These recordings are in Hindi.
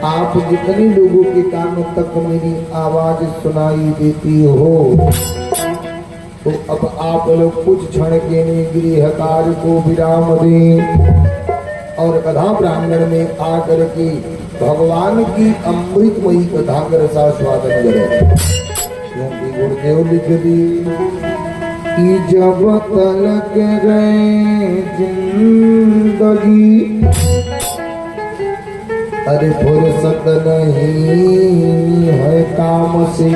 आप जितने लोगों के कानों तक मेरी आवाज सुनाई देती हो, तो अब आप लोग कुछ क्षण के लिए गृह कार्य को विराम दें और कथा प्रांगण में आकर के भगवान की अमृतमयी कथा का रसास्वादन करें। क्योंकि गुरुदेव लिख दी कि जब तलक गए जिंदगी, अरे फुर्सत नहीं है काम से,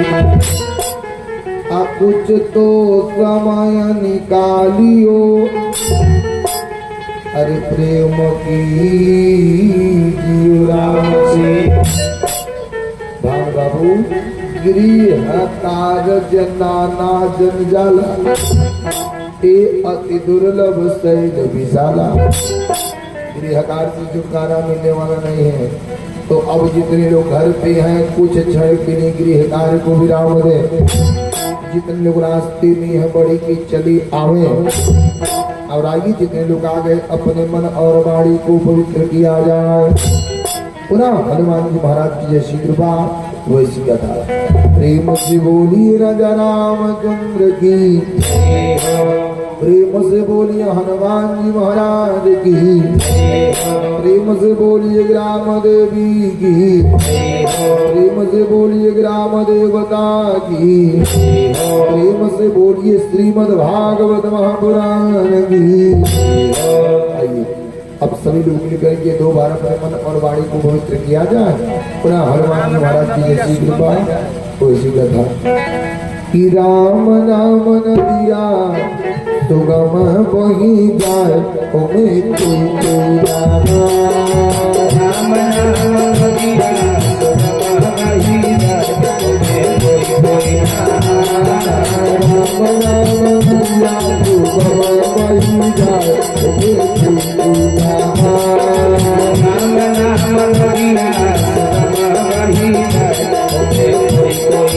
कुछ तो समय निकालियो, अरे प्रेम की राम से। बाबू गृह कार्य नाना जंजाल, ए अति दुर्लभ सैल विशाला। गृह कार्य से छुटकारा मिलने वाला नहीं है। तो अब जितने लोग घर पे हैं कुछ क्षण के लिए गृह कार्य को विराम दे। जितने लोग रास्ते में है बड़ी की चली आवे और आगे जितने लोग आ गए अपने मन और वाणी को पवित्र किया जाए। पुनः हनुमान जी महाराज की जैसी कृपा वैसी कथा। प्रेम से बोलिए राजा रामचंद्र की, प्रेम से बोलिए हनुमान जी महाराज की, प्रेम से बोलिए ग्राम देवी की, प्रेम से बोलिए ग्राम देवता की, प्रेम से बोलिए श्रीमद् भागवत महापुराण की। आइए अब सभी लोग मिलकर के दो बार अपने मन और वाणी को पवित्र किया जाए। पुनः हनुमान जी महाराज की जैसी कृपा वैसी कथा। कि राम नाम नदिया सुगम बही जाए, तुम्हें कोई कोई राम नाम नदिया सुगम बही जाए, तुम्हें कोई कोई राम नाम नदिया सुगम बही जाए, तुम्हें कोई कोई राम नाम नदिया सुगम बही जाए, तुम्हें कोई कोई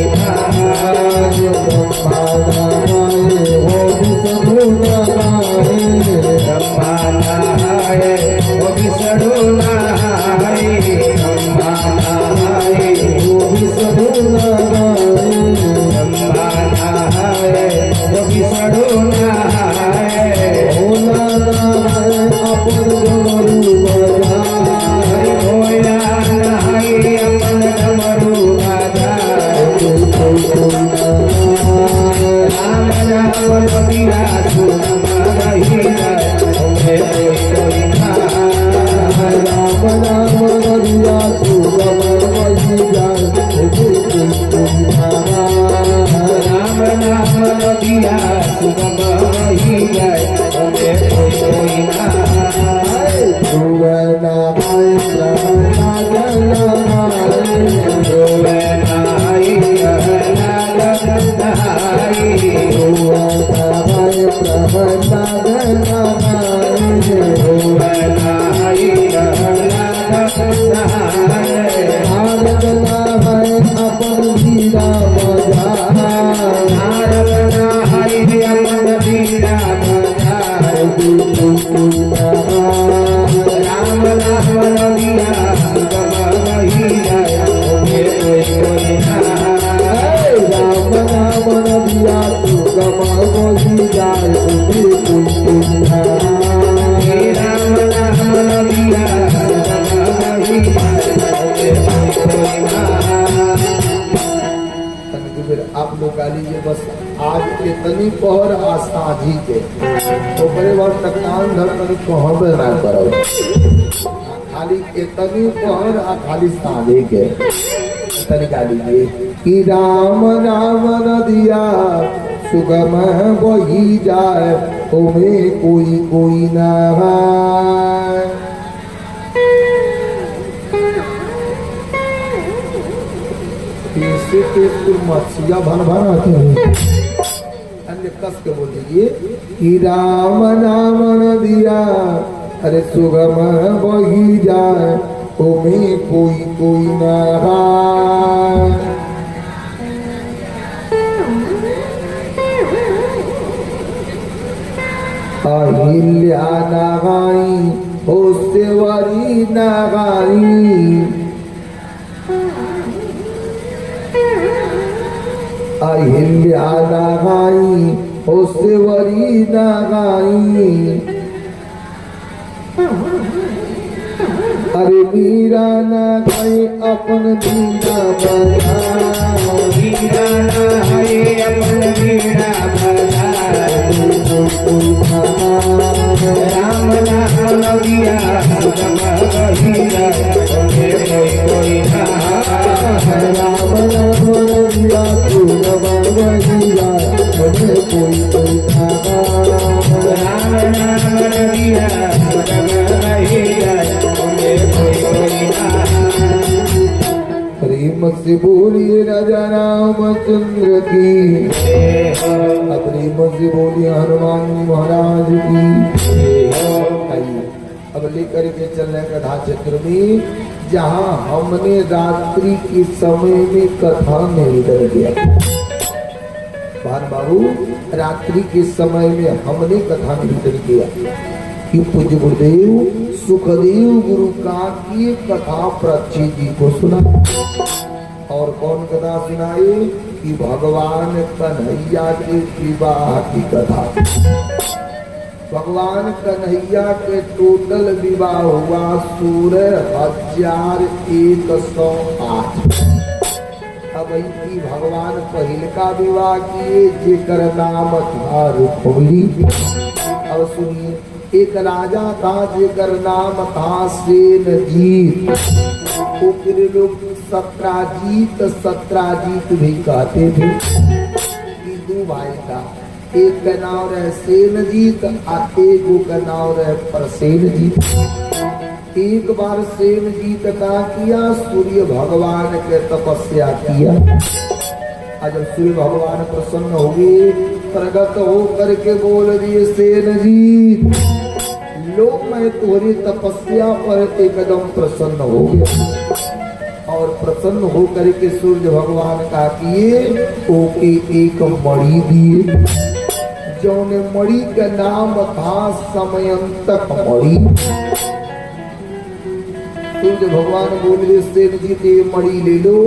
बस आज के तनी पहर आस्था जी के तो बड़े बार टकान धर तनी कहबे ना करब, खाली के तनी पहर आ खाली साधे के तनी गाली के। कि राम नाम नदिया सुगम बही जाए, तुम्हें कोई कोई ना मछिया भन भन आती है। अन्य कस के बोल दीजिए कि राम नाम नदिया अरे सुगम बही जाए, तुम्हें कोई कोई ना अहिल्या ना गाई हो सेवरी ना गाई, अहिल्या ना गाई ओ सेवरी ना गाई, अरे मीरा ना गाई अपन मीरा बजाई, मीरा ना है अपन मीरा बजाई, राम नाम लगिया सुगम हीरा, कोई ना राम नाम लगिया सुगम हीरा, कोई ना राम नाम लगिया सुगम हीरा, कोई ना। प्रेम से बोलिए राजा रामचंद्र की, प्रेम से बोलिए हनुमान महाराज की। आइए अब लेकर के चलने कथा क्षेत्र में, जहाँ हमने रात्रि के समय में कथा नहीं कर दिया। भान बाबू रात्रि के समय में हमने कथा नहीं कर दिया कि पूज्य गुरुदेव सुखदेव गुरु का की कथा परीक्षित जी को सुना। और कौन कथा सुनाई कि भगवान कन्हैया के विवाह की कथा। भगवान कन्हैया के टोटल विवाह हुआ 16,108। अब इनकी भगवान पहले का विवाह किए जेकर नाम था रुक्मिणी। अब सुनिए, एक राजा था जेकर नाम था सेनजीत, ओकरे लोग सत्राजीत भी कहते थे। दो भाई था, एक का नाम रहे सेनजीत और एक का नाम रहे प्रसेनजीत। एक बार सेनजीत का किया सूर्य भगवान के तपस्या किया। जब सूर्य भगवान प्रसन्न हुए, प्रगट हो करके बोल दिए सेनजीत लो मैं तुम्हारी तपस्या पर एकदम प्रसन्न हो गया। और प्रसन्न हो करके सूर्य भगवान का किए ओके एक मणि दिए, जो ने मणि का नाम था समयंतक मणि। सूर्य भगवान बोले सेनजीत ये मणि ले लो,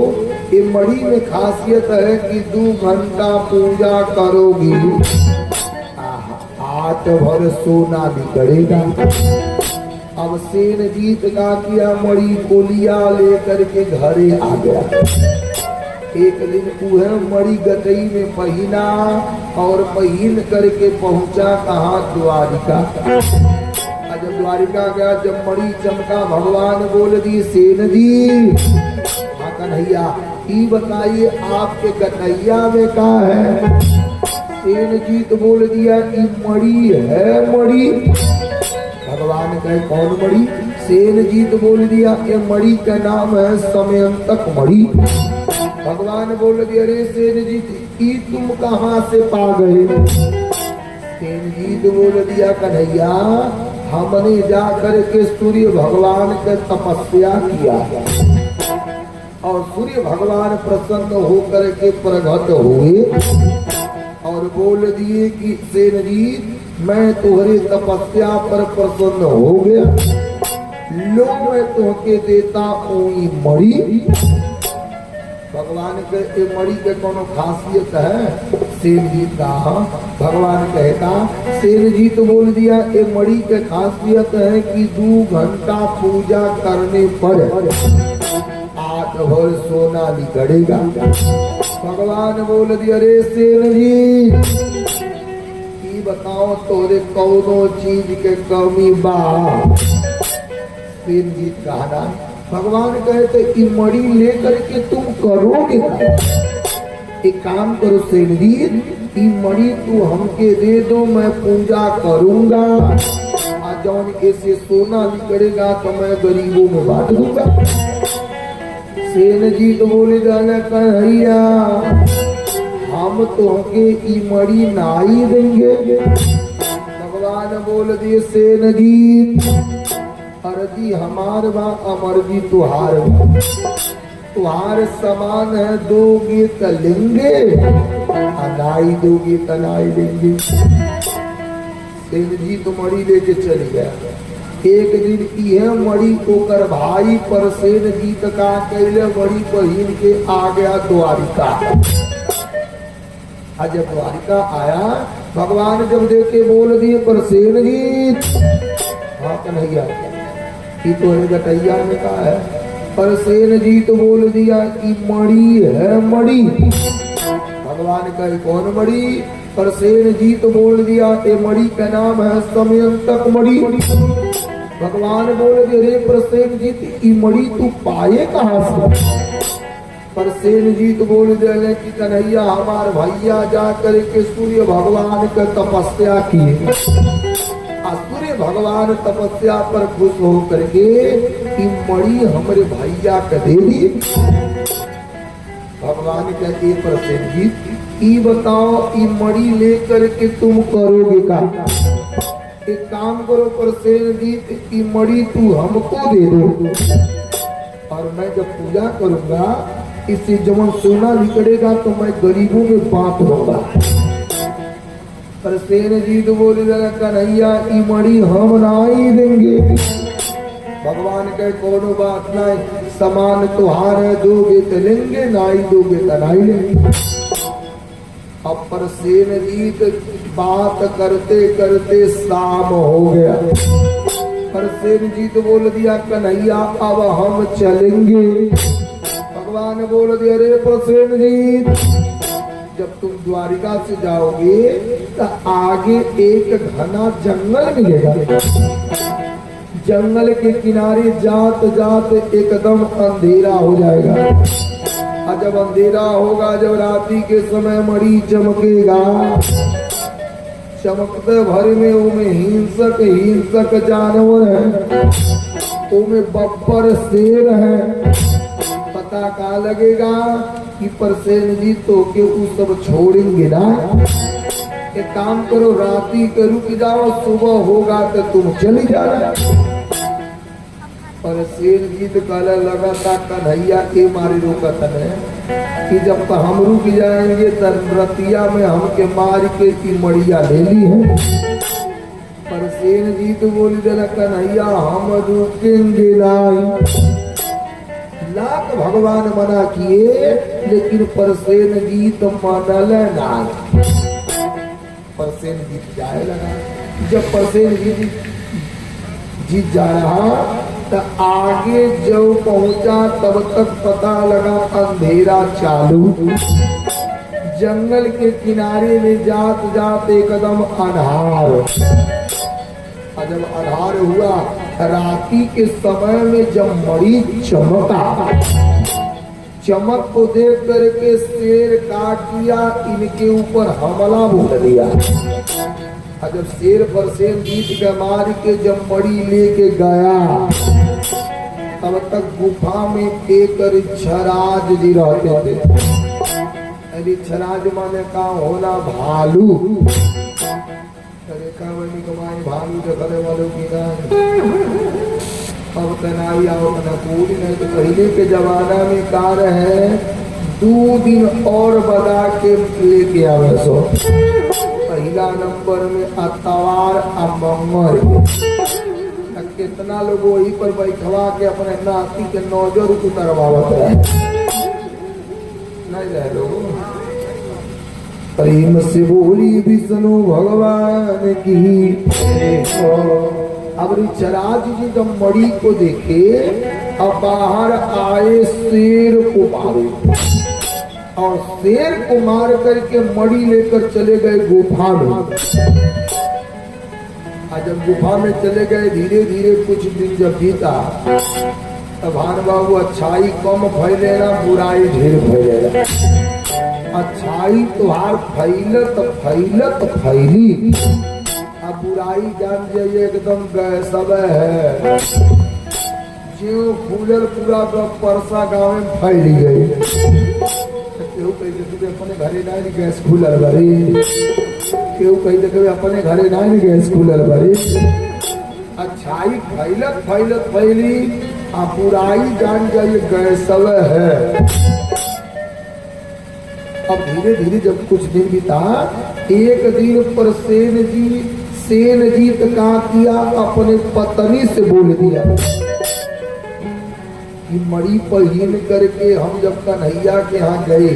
ये मणि में खासियत है कि 2 घंटा पूजा करोगी 8 भर सोना निकलेगा। अब सेनजीत का किया मणि को लिया लेकर के घरे आ गया। एक दिन वह मणि गटई में पहना और पहन करके पहुंचा कहाँ द्वारिका। जब द्वारिका गया, जब मणि चमका, भगवान बोल दी सेनजीत हाँ कन्हैया ये बताइए आपके गटैया में क्या है। सेनजीत बोल दिया कि मणि है मणि। भगवान कहे कौन मणि? सेनजीत बोल दिया ये मणि का नाम है समयंतक मणि। भगवान बोल दिया अरे सेनजीत ये तुम कहाँ से पा गए? सेनजीत बोल दिया कन्हैया हमने जाकर के सूर्य भगवान के तपस्या किया और सूर्य भगवान प्रसन्न होकर के प्रगट हुए और बोल दिए कि सेनजीत मैं तुम्हारी तपस्या पर प्रसन्न हो गया, लो मैं तुमके देता हूँ मणि। भगवान के मणि के कोनो खासियत है? सेनजीत का भगवान कहता, सेनजीत बोल दिया ये मणि के खासियत है कि 2 घंटा पूजा करने पर 8 भर सोना निकलेगा। भगवान बोल दिया अरे सेनजीत बताओ तोरे कौनो चीज के कमी बा? सेनजीत कहना भगवान कहते कि मणि लेकर के तुम करोगे क्या? एक काम करो सेनजीत कि मणि तू हमके दे दो, मैं पूजा करूंगा और जौन ऐसे सोना निकलेगा तो मैं गरीबों में बांट दूंगा। सेनजीत बोले जाना कन्हैया हम तुमके ई मणि नाई देंगे। भगवान बोल दिए सेनजीत अर्जी हमार बा अमरजी तुहार बा, तुहार समान है दोगे तो लेंगे नाई दोगे तो नाई देंगे। सेनजीत मणि लेके चल गया। एक दिन यह मणि ओकर भाई पर सेनजीत का कैले मणि बहिन के आ गया द्वारिका। आज जब द्वारिका आया भगवान जब देखे बोल दिए पर सेनजीत, हाँ कन्हैया ये तो है गटैया ने कहा है, पर सेनजीत बोल दिया कि मणि है मणि। भगवान कहे कौन मणि? पर सेनजीत बोल दिया ये मणि का नाम है समयंतक मणि। भगवान बोल दिए रे पर सेनजीत ये मणि तू पाए कहाँ से? पर सेनजीत बोल दिया कि कन्हैया हमार भैया जा करके सूर्य भगवान का तपस्या किए, सूर्य भगवान तपस्या पर खुश हो करके कि मणि हमारे भैया का दे दिए। भगवान कहते पर सेनजीत ई बताओ ई मणि लेकर के तुम करोगे का? एक काम करो पर सेनजीत ई मणि तू हमको दे दो और मैं जब पूजा करूंगा इससे जब सोना निकलेगा तो मैं गरीबों में बांट दूंगा। पर सेनजीत बोले कन्हैया ई मणि हम नहीं देंगे। भगवान कहे कोनो बात नहीं, समान तुहार है, दोगे तो लेंगे नहीं दोगे तो नहीं लेंगे। अब पर सेनजीत बात करते करते शाम हो गया। पर सेनजीत बोल दिया कन्हैया अब हम चलेंगे। भगवान बोल दिया रे पर सेनजीत जब तुम द्वारिका से जाओगे तो आगे एक घना जंगल मिलेगा। जंगल के किनारे जात जात एकदम अंधेरा हो जाएगा। और जब अंधेरा होगा, जब रात्रि के समय मणि चमकेगा, चमकते भर में उमे हिंसक हिंसक जानवर है, उमे बब्बर शेर है। पता का लगेगा कि पर सेनजीत तो के उस सब छोड़ेंगे ना। एक काम करो रात्रि के रुक जाओ, सुबह होगा तो तुम चली जाना। पर सेनजीत कहने लगा था कन्हैया के मारे रोकत है कि जब तक हम रुक जाएंगे तो रतिया में हमके मार के की मड़िया ले ली है। पर सेनजीत बोली देना कन्हैया हम रुकेंगे नहीं। लाख भगवान मना किए लेकिन पर सेनजीत मानल नहीं। पर सेनजीत जाए लगा। जब पर सेनजीत जीत जा रहा तो आगे जब पहुंचा तब तक पता लगा अंधेरा चालू। जंगल के किनारे में जात जात एकदम अंधार। जब अंधार हुआ रात्रि के समय में जब मणि चमका, चमक को देख करके शेर का किया इनके ऊपर हमला बोल दिया। जब शेर पर सेनजीत के मार के जब मणि लेके गया तब तक गुफा में एक छराज जी रहते थे। छराज माने का होना भालू। भालू देखने वालों की ना अब तनाई आओ ना पूरी नहीं तो पहले के जमाना में कार है 2 दिन और बता के लेके आवे। सो पहला नंबर में अतवार अमंगल कितना लोग वही पर बैठवा के अपने नाती के नौजर उतरवावत है। नहीं रहे लोग प्रेम से बोली विष्णु भगवान की। अब चराज जी जब मणि को देखे अब बाहर आए शेर को मारे और शेर को मार करके मणि लेकर चले गए गुफा में। जब गुफा में चले गए धीरे धीरे कुछ दिन जब बीता तब भान बाबू अच्छाई कम फैलेगा बुराई ढेर फैलेगा। अच्छाई तुहार फैलत फैलत फैली अब बुराई जान जाइए एकदम सब है जो फूलर पूरा परसा गाँव में फैल गई। केहू कही देखे अपने घरे नहीं गैस कूलर भरी, केहू कही देखे अपने घरे नहीं गैस कूलर भरी। अच्छाई फैलत फैलत फैली आ बुराई जान जाइए गैस सब है। अब धीरे धीरे जब कुछ दिन बीता एक दिन पर सेनजीत का किया अपने पत्नी से बोल दिया कि मड़ी पहिन करके हम जब कन्हैया के यहाँ गए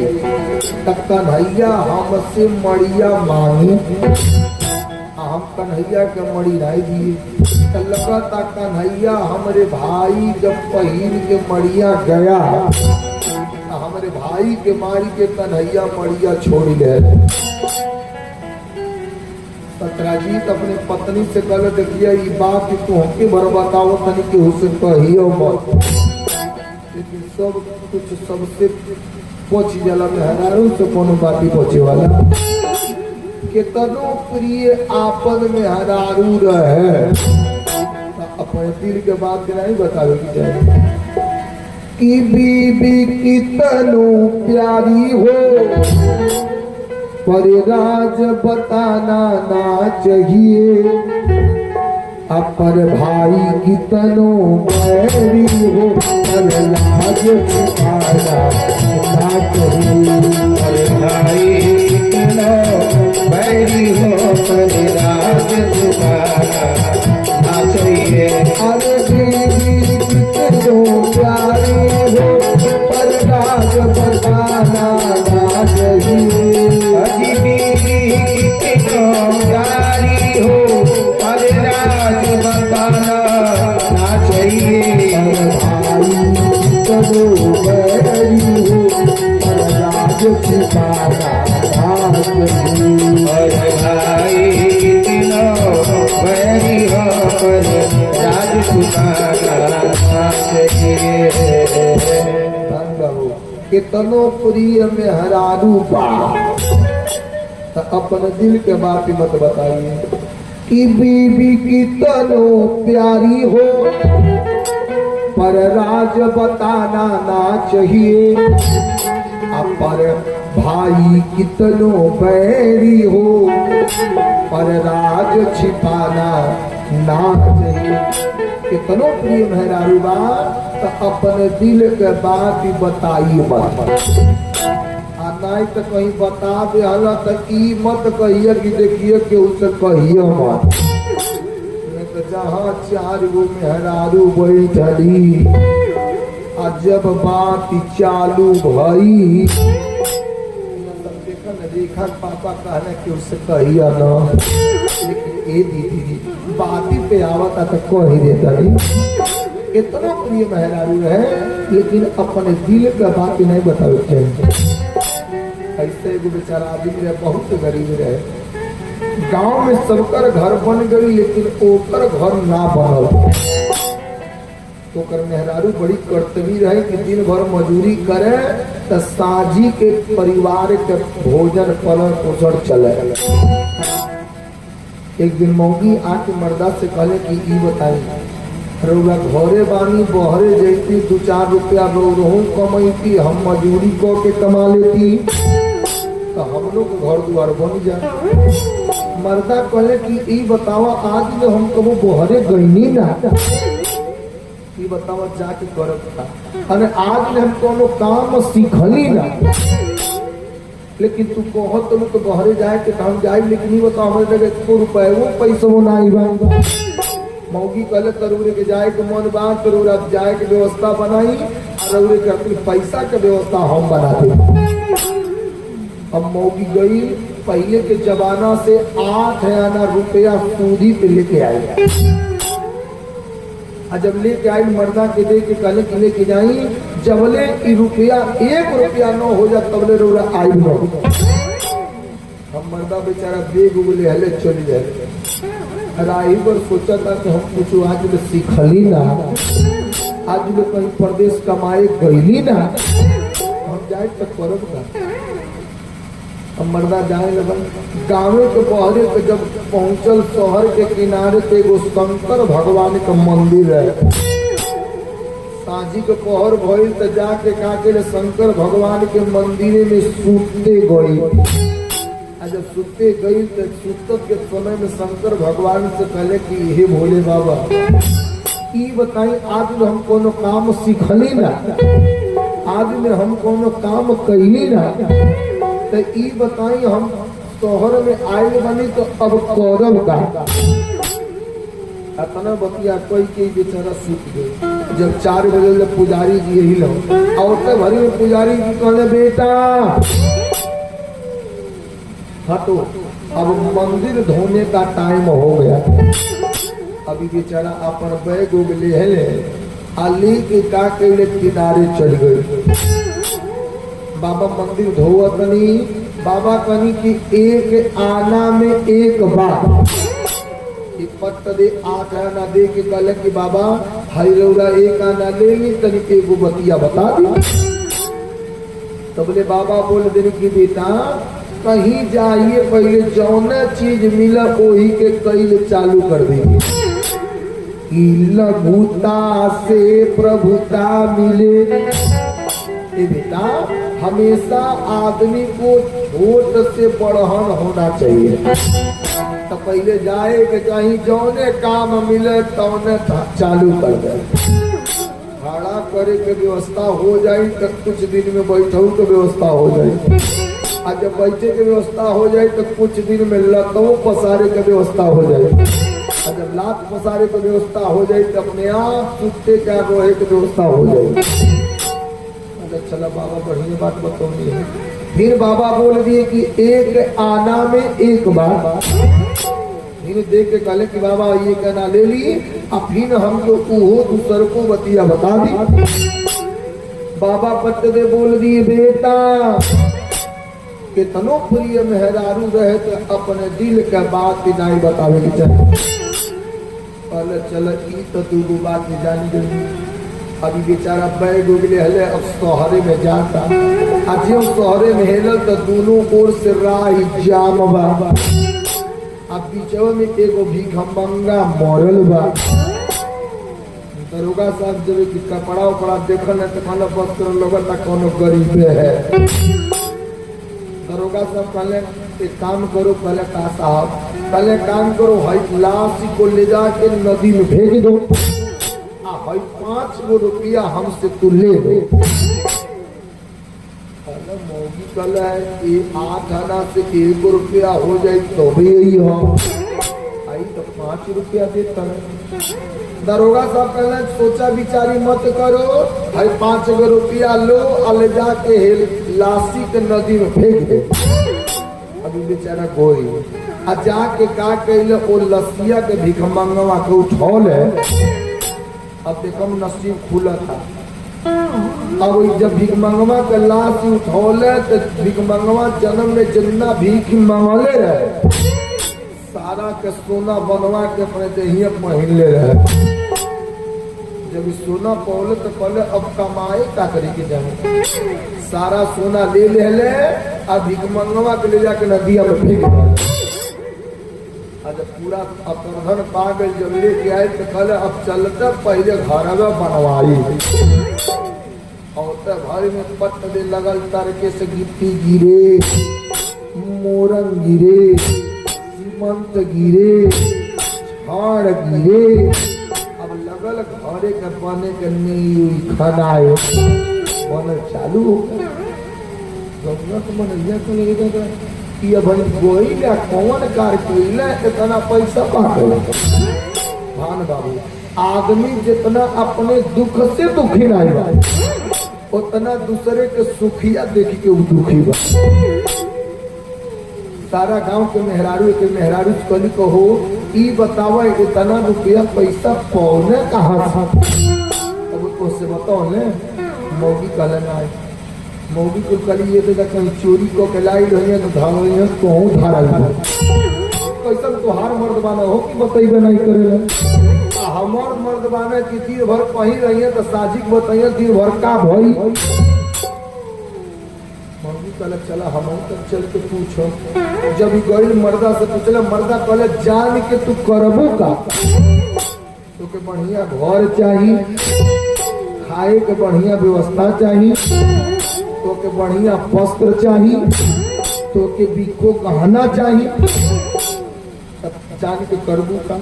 तब कन्हैया हमसे मड़िया मांगी, हम कन्हैया के मड़ी नहीं दिए। लगा था कन्हैया हमारे भाई जब पहिन के मड़िया गया, हमारे भाई के मारी के कन्हैया मड़िया छोड़ ले। सतराजीत अपने पत्नी से कल देखिए ये बात कि तू हमके भर बताओ तनी कि उसे कहियो मत, लेकिन सब कुछ सबसे पहुंच जाला में हजारों से कोनो बाती पहुंचे वाला कितनो प्रिय आपद में हजारू रहे। अपने दिल के बात नहीं बतावे की जाए कि बीबी कितनो प्यारी हो पर राज बताना ना चाहिए, अपर भाई कितनो बैरी हो पर राज छुपाना ना चाहिए। अरे भाई कितनो बैरी हो पर राज छुपाना ना चाहिए। अरे बीबी कितनो प्यारी हो पर राज बताना ना चाहिए। अजी बीबी कितनो प्यारी हो पर राज बताना ना चाहिए। भाई कितनो बैरी हो पर राज छुपाना ना चाहिए। अरे भाई कितनो बैरी हो पर राज छुपाना ना चाहिए। कितनो प्रिय में हरारू बा तो अपने दिल के बात मत बताइए कि बीबी कितनो प्यारी हो पर राज बताना ना चाहिए, पर भाई कितनो बैरी हो पर राज छिपाना ना चाहिए। कितनो प्रिय मेहरारू बा तो अपने दिल के बात बताई मत, नहीं तो कहीं बता दे तो ई मत कहिए कि देखिए कि उसे कहिए मत। नहीं तो जहाँ चार गो मेहरारू बैठली आ जब बात चालू भई रेखा पापा कहने कि उससे कहिए न, लेकिन ए दीदी बाती पे आवता तो कह ही देता नहीं। इतना प्रिय मेहरारू है लेकिन अपने दिल का बात नहीं बतावे चाहिए। ऐसे एगो बेचारा आदमी रहे, बहुत गरीब रहे, गांव में सबकर घर बन गई लेकिन ओकर घर ना बनल। ओकर मेहरारू बड़ी कर्तव्य रहे कि दिन भर मजूरी करे तो साझी के परिवार के भोजन पालन पोषण चले। एक दिन मौगी आके मर्दा से कहले कि ई बताई रउआ घरे बानी बहरे जैती 2-4 रुपया रोहू कमैती, हम मजूरी क के कमा लेती तो हम लोग घर द्वार बन जाए। मर्दा कहले कि ई बतावा आज में हम कबो बहरे गईनी ना, ई बतावा जाके करब था, अरे आज में हम कोनो काम सीखली ना, लेकिन तू कहत लोग तो बहरे जाए के हम जाए, लेकिन ई बताओ हमारे जगह 1 रुपया वो पैसा वो ना आईबा। मौगी कहले तरुरे के जाए के मन बा, तरुरा जाए के व्यवस्था बनाई और के अपनी पैसा के व्यवस्था हम बना दे। अब मौगी गई, पहले के जमाना से 8 आना रुपया सूदी पे लेके आई, जब लेके आई मर्दा के दे के कहले कि लेके जाई, जबले ई रुपया 1 रुपया न हो जा तबले रोरा आई न। हम मर्दा बेचारा बेग उगले हले चली जाए। राही पर सोचा था कि हम कुछ आज में सीखली ना, आज में कहीं प्रदेश कमाए गईली ना, हम जाए तो करब ना। अब मर्दा जाए लगन, गाँव के बहरे पे जब पहुंचल शहर के किनारे पे एगो शंकर भगवान का मंदिर है। साझी के पहर भइल तो जाके काके शंकर भगवान के मंदिर में सूते गई। जब सुते गई तो सुतत के समय में शंकर भगवान से कहले कि हे भोले बाबा ई बताई आज में हम कोनो काम सीखली ना, आज में हम कोनो काम कैली ना, तो ई बताई हम शहर में आए बनी तो अब करब का। अपना बतिया कोई के बेचारा सूत गए। जब 4 बजे जब पुजारी जी यही लो और तब भरी में पुजारी जी कहले बेटा हटो, अब मंदिर धोने का टाइम हो गया। अभी बेचारा अपन बैग उग ले अली के का के किनारे चल गए। बाबा मंदिर धोवत नहीं, बाबा कनी कि एक आना में एक बात पत्त दे 8 आना दे के कहले कि बाबा हरिरौरा 1 आना ले ली तनी एगो बतिया बता दी। तब ले बाबा बोल दे कि बेटा कहीं जाइए पहले जौन चीज मिला वही के कैल चालू कर देंगे कि लघुता से प्रभुता मिले। ए बेटा हमेशा आदमी को छोट से बढ़हन होना चाहिए। तो पहले जाए कि कहीं जौने काम मिले तौने चालू कर दे। भाड़ा करे के व्यवस्था हो जाए तो कुछ दिन में बैठू के व्यवस्था हो जाए, और जब बैठे के व्यवस्था हो जाए तो कुछ दिन में लतों पसारे के व्यवस्था हो जाए, और जब लात पसारे के व्यवस्था हो जाए तो अपने आप सुते क्या रोहे की व्यवस्था हो जाए। चला बाबा बढ़िया बात बताऊंगी। फिर बाबा बोल दिए कि एक आना में एक बार। फिर देख के कहले कि बाबा ये कहना ले ली, अब फिर हम तो दूसर को बतिया बता दी। बाबा पत्ते दे बोल दिए बेटा कितनो प्रिय मेहरारू रहे तो अपने दिल के बात नहीं बतावे की चाहिए। कहले चल तो तू बात नहीं जानी जल्दी। अभी बेचारा बैग उगले हले अब शहरे में जाता। आज हम शहरे में हेलल तो दोनों ओर से राह जाम बा। अब बीचवा में एगो भिखमंगा मरल बा। दरोगा साहब जब कि कपड़ा उपड़ा देखल है तो कहना बस कर लगता कोनो गरीबे है। दरोगा साहब कहले एक काम करो, कहले का साहब कहले काम करो हई लाश को ले जाके नदी में भेज दो, भाई 5 रुपया हमसे तू ले लो। मौगी कल है 8 आना से 1 रुपया हो जाए तो भी यही हो आई तो 5 रुपया देता है। दरोगा साहब कहना सोचा विचारी मत करो, भाई 5 रुपया लो ले जाके लाशी के नदी में फेंक दे। अभी बेचारा गोई आ जाके का कैले ओ लसिया के भिखमंगवा के उठौल है। अब देखम नसीब खुला था। अब जब भिखमंगवा के लाश उठौले तो भिखमंगवा जन्म में जितना भीख मंगले रहे सारा के सोना बनवा के अपने देहिया पहन ले रहे। जब सोना पौले तो पहले अब कमाए का करी के जाए, सारा सोना ले ले अब भिखमंगवा के ले जाके नदिया में फेंक दे। जब पूरा अपरधन पा गए जब लेके आए तो कहले अब चलते पहले घर में बनवाई। और घर में पत्त दे लगल तरके से गिट्टी गिरे, मोरन गिरे, सीमंत गिरे, छाड़ गिरे। अब लगल घरे के बने के नहीं खनाए बन चालू हो गया। ये भाई गोइला कौन कार कोइला इतना पैसा पागल। भान बाबू आदमी जितना अपने दुख से दुखी नहीं बा उतना दूसरे के सुखिया देखी के दुखी बा। सारा गांव के मेहरारू कली कहो ई बतावा इतना रुपया पैसा पौने कहाँ था। अब उससे बताओ ने मौगी कहना है मौगी को कली ये तो कहीं चोरी को लाई रही तो धार कहूँ धारल कैसा तोहार मर्दबाना हो कि बतैबे नहीं करे। हमार मर्दबाना की दिन भर कहीं रही है तो साजिक बताइए दिन भर का भई। मौगी कहले चला हम तक चल के पूछो। जब गई मर्दा से पूछला मर्दा कहले जान के तू करबो का तो के बढ़िया घर चाहिए, खाए के बढ़िया व्यवस्था चाहिए, तो के बढ़िया वस्त्र चाहिए, तो के बिको गहना चाहिए, जान के करबू का।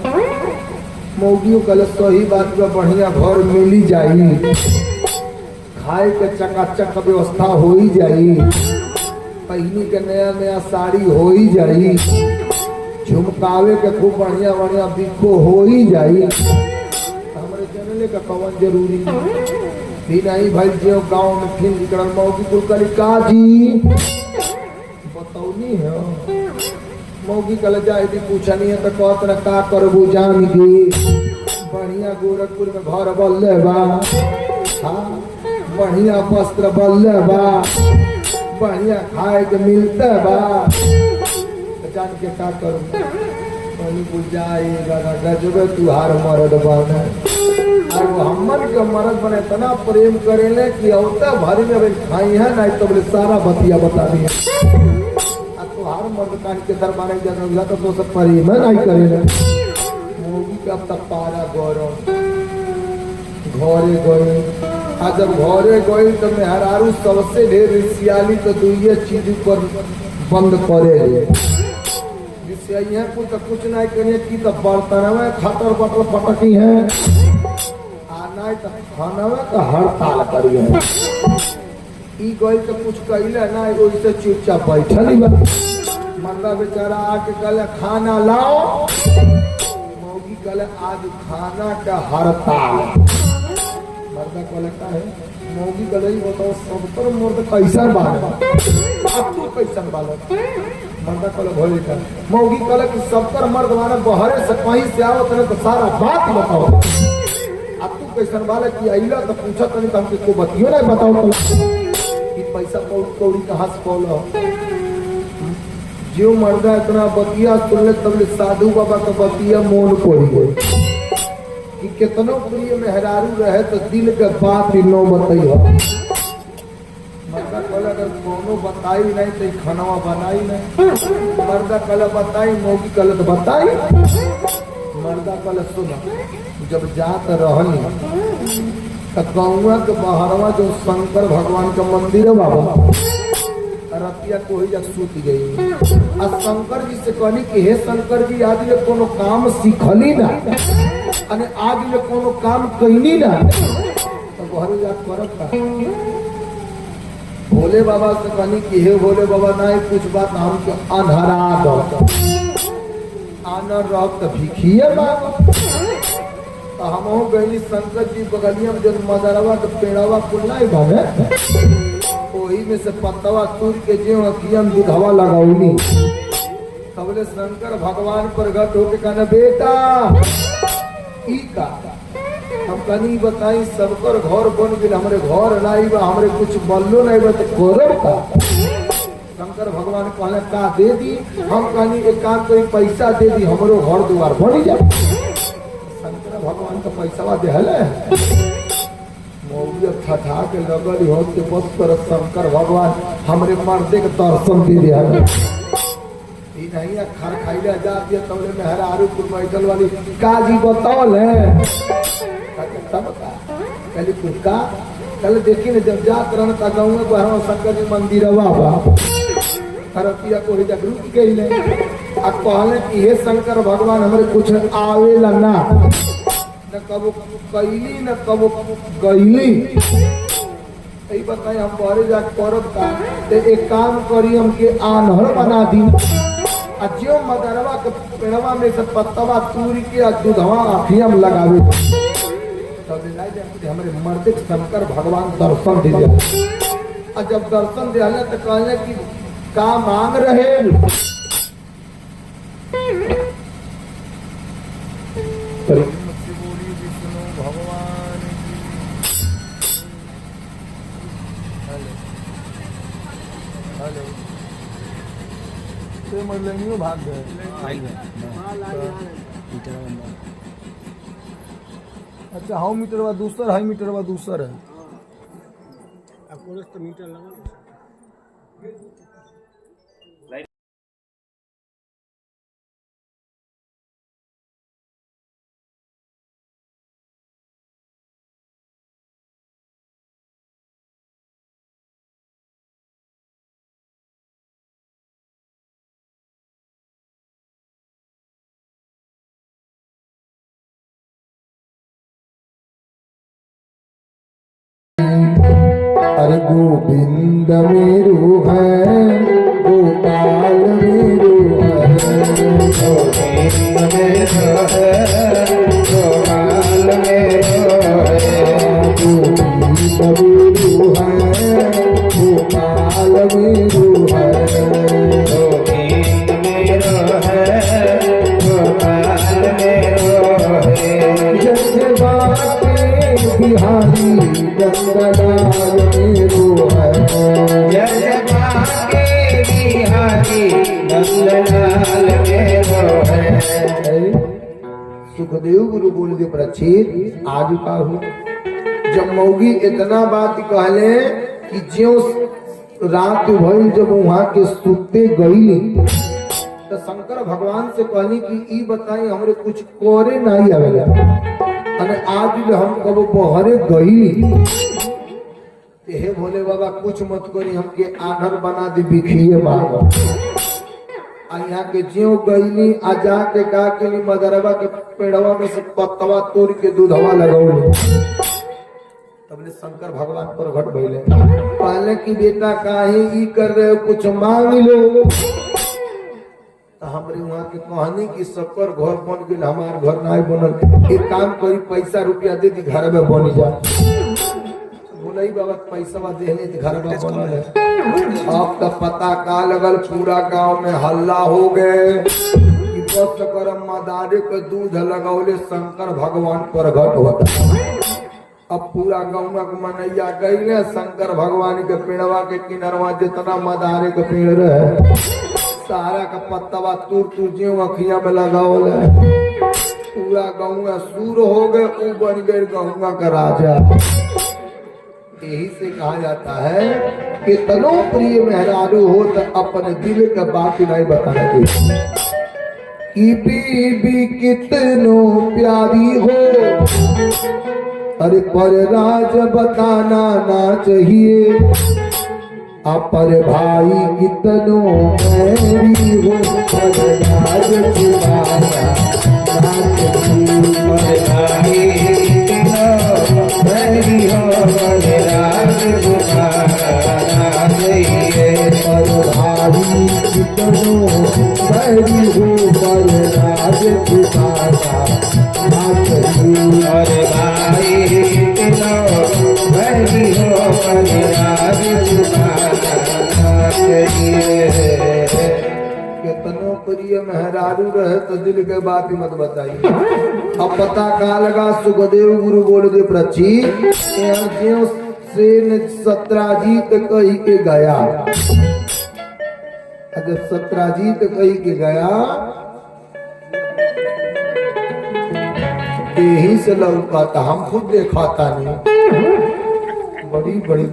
मौगियों कल सही बात में बढ़िया घर मिली जाई, खाए के चकाचक व्यवस्था हो ही जाई, पहनी के नया नया साड़ी हो ही जाई, झुमकावे के खूब बढ़िया बढ़िया बिको हो ही जाई। हमारे जनले का कवन जरूरी भी नहीं भाई जो गांव में फिर निकल मौगी कुल कली काजी बतौनी है मौगी कल जाए थी पूछनी है तो कहत न का करबू जान दी बढ़िया गोरखपुर में घर बल्ले बा हाँ बढ़िया वस्त्र बल्ले बा बढ़िया खाए के मिलते बा जान के का करूँ पानी बुझाएगा गजबे तुहार मरद बने और वो हमन के मरद बने इतना प्रेम करेले कि औता भारी में भाई खाई है ना तो बोले सारा बतिया बता दिया और तुहार मर्द कान के दरबार जगह तो सब प्रेम है नहीं करेले मोगी का तब पारा गौरव घरे गए आज जब घरे गए तो मेहरारू सबसे ढेर सियाली तो दुइये चीज पर बंद करे कुछ नहीं करिए कि तो बर्तन में खटर पटर पटकी है आना तो खाना में तो हड़ताल करिए ई गई तो कुछ कहले ना वैसे चुपचाप बैठल ही मर्दा बेचारा आके कहले खाना लाओ मौगी कहले आज खाना का हड़ताल मर्दा कहले का है मौगी कहले बताओ सब पर मर्द कैसा बाल अब तू कैसा बाल मर्दा कहले भोले का मौगी कहले कि सबकर मर्द माने बहरे से कहीं से आवत नहीं तो सारा बात बताओ अब तू कैसन बाल कि आइला तो पूछा तनी तो हमके को बतियो नहीं बताओ कि पैसा कौड़ी कहाँ से पौलो जो मर्दा इतना बतिया सुनले तब साधु बाबा का बतिया मोन पड़ी गई कि कितनो प्रिय मेहरारू रहे तो दिल के बात ही नो बताइए मर्दा कहले अगर कोनो बताई नहीं तो खानावा बनाई नहीं मर्दा कहले बताई मौगी कहले तो बताई मर्दा कहले सुना जब जात रहनी तो गौवा के बहरवा जो शंकर भगवान का मंदिर है बाबा रतिया कोई जब सूत गई आ शंकर जी से कहनी कि हे शंकर जी आज ले कोनो काम सीखली ना अने आज ले कोनो काम कहनी ना तो घर जा करत का भोले बाबा से कहनी कि हे भोले बाबा नहीं कुछ बात हमके अंधरा दो आनर रह तो भिखिए बाबा तो हम गई शंकर जी बगलिया में जब मदरवा के पेड़वा कुल नहीं भावे वही में से पत्तवा तूर के जो अखियम दुधवा लगाऊनी तबले शंकर भगवान प्रगट होके कहना बेटा ई का हम कनी बताई सबकर घर बन गए हमरे घर नहीं बा हमरे कुछ बल्लो नहीं बा तो करब का शंकर भगवान कहले का दे दी हम कनी एक काम कोई पैसा दे दी हमरो घर द्वार बन जाए शंकर भगवान का पैसा देहले मौलिया ठठा के लगल हो के बस पर शंकर भगवान हमरे मर्दे के दर्शन दे दिया ई नहीं खर खाइला जा दिया तबले में हरारू कुल बैठल वाली काजी बतावल है तब का कहली कुका कल देखी ने जब जात रहन ता गांव में बहरा शंकर जी मंदिर बाबा हरतिया को ही जग रुक गई ले आ कहले कि हे शंकर भगवान हमरे कुछ आवेला ना न कबो कैली न कबो गईली यही बताई हम बारे जा करब का ते एक काम करी हमके आन्हर बना दी आ जो मदरवा के पेड़वा में से पत्तवा तूरी के दूधवा अखियम लगावे तब ले जाए हमरे मर्द शंकर भगवान दर्शन दे दिया आ जब दर्शन दिया तो कहले कि का मांग रहे भाग गए अच्छा हाउ मीटर दूसर हाई मीटर दूसर है तो मीटर लगा अरे गोविंद मेरो है गोपाल मेरो है गोविंद मेरो है गोपाल मेरो मेरू है गोपाल मेरू है गोविंद मेरो है गोपाल मेरो है जय बाके बिहारी नंदलाल मेरू है जय बाके बिहारी नंदलाल मेरो है। सुखदेव गुरु बोल दे प्रचेत आज का हूँ जब मौगी इतना बात कहले कि ज्यो रात भइल जब वहां के सुते गई तो शंकर भगवान से कहली कि ई बताई हमरे कुछ करे नहीं आवेला अने आज हम कब बहरे गई हे भोले बाबा कुछ मत करी हमके आनर बना दी बिखिए मांगो आ यहाँ के ज्यो गईली आ जाके का के मदरवा के पेड़वा में से पत्तवा तोड़ के दूधवा लगाओ तबले शंकर भगवान प्रकट भइले कहले कि बेटा काहे ई कर रहे हो कुछ मांग लो तो हमरे वहां के कहानी की शक्कर घर बन गेल हमार घर नहीं बनल एक काम करी पैसा रुपया दे दी घर में बन जा बोले बाबा पैसा देने घर में बनल है अब तो पता का लगल पूरा गांव में हल्ला हो गए कि बस करम मदारे के दूध लगौले शंकर भगवान प्रकट होता अब पूरा गाँव मनैया गईले शंकर भगवान के पेड़वा के किनरवा जितना मदारे के पेड़ रहे सारा का पत्तवा तूर तूर ज्यों अखिया में लगावल पूरा गाँव सूर हो गए वो बन गए गाँव का राजा। यही से कहा जाता है कि तनो प्रिय मेहरारू हो तो अपने दिल का बात नहीं बताना चाहिए कि बीबी कितनो प्यारी हो अरे पर राज बताना ना चाहिए अपर भाई कितनो मेरी हो पर राज छुपाना ना चाहिए पर भाई कितनो मेरी हो पर राज छुपाना चाहिए पर भाई कितनो मेरी हो पर राज छुपाना ना चाहिए और भाई कितनो मेरी हो पर राज छुपाना चाहिए। कितनो प्रिय मेहरारू रहे तो दिल के बात ही मत बताइए। अब पता कहा लगा सुखदेव गुरु बोल दे प्रची ज्यों से सत्राजीत कही के गया जब सत्राजीत कही के गया यही से लौका था हम खुद देखा था नहीं बड़ी बड़ी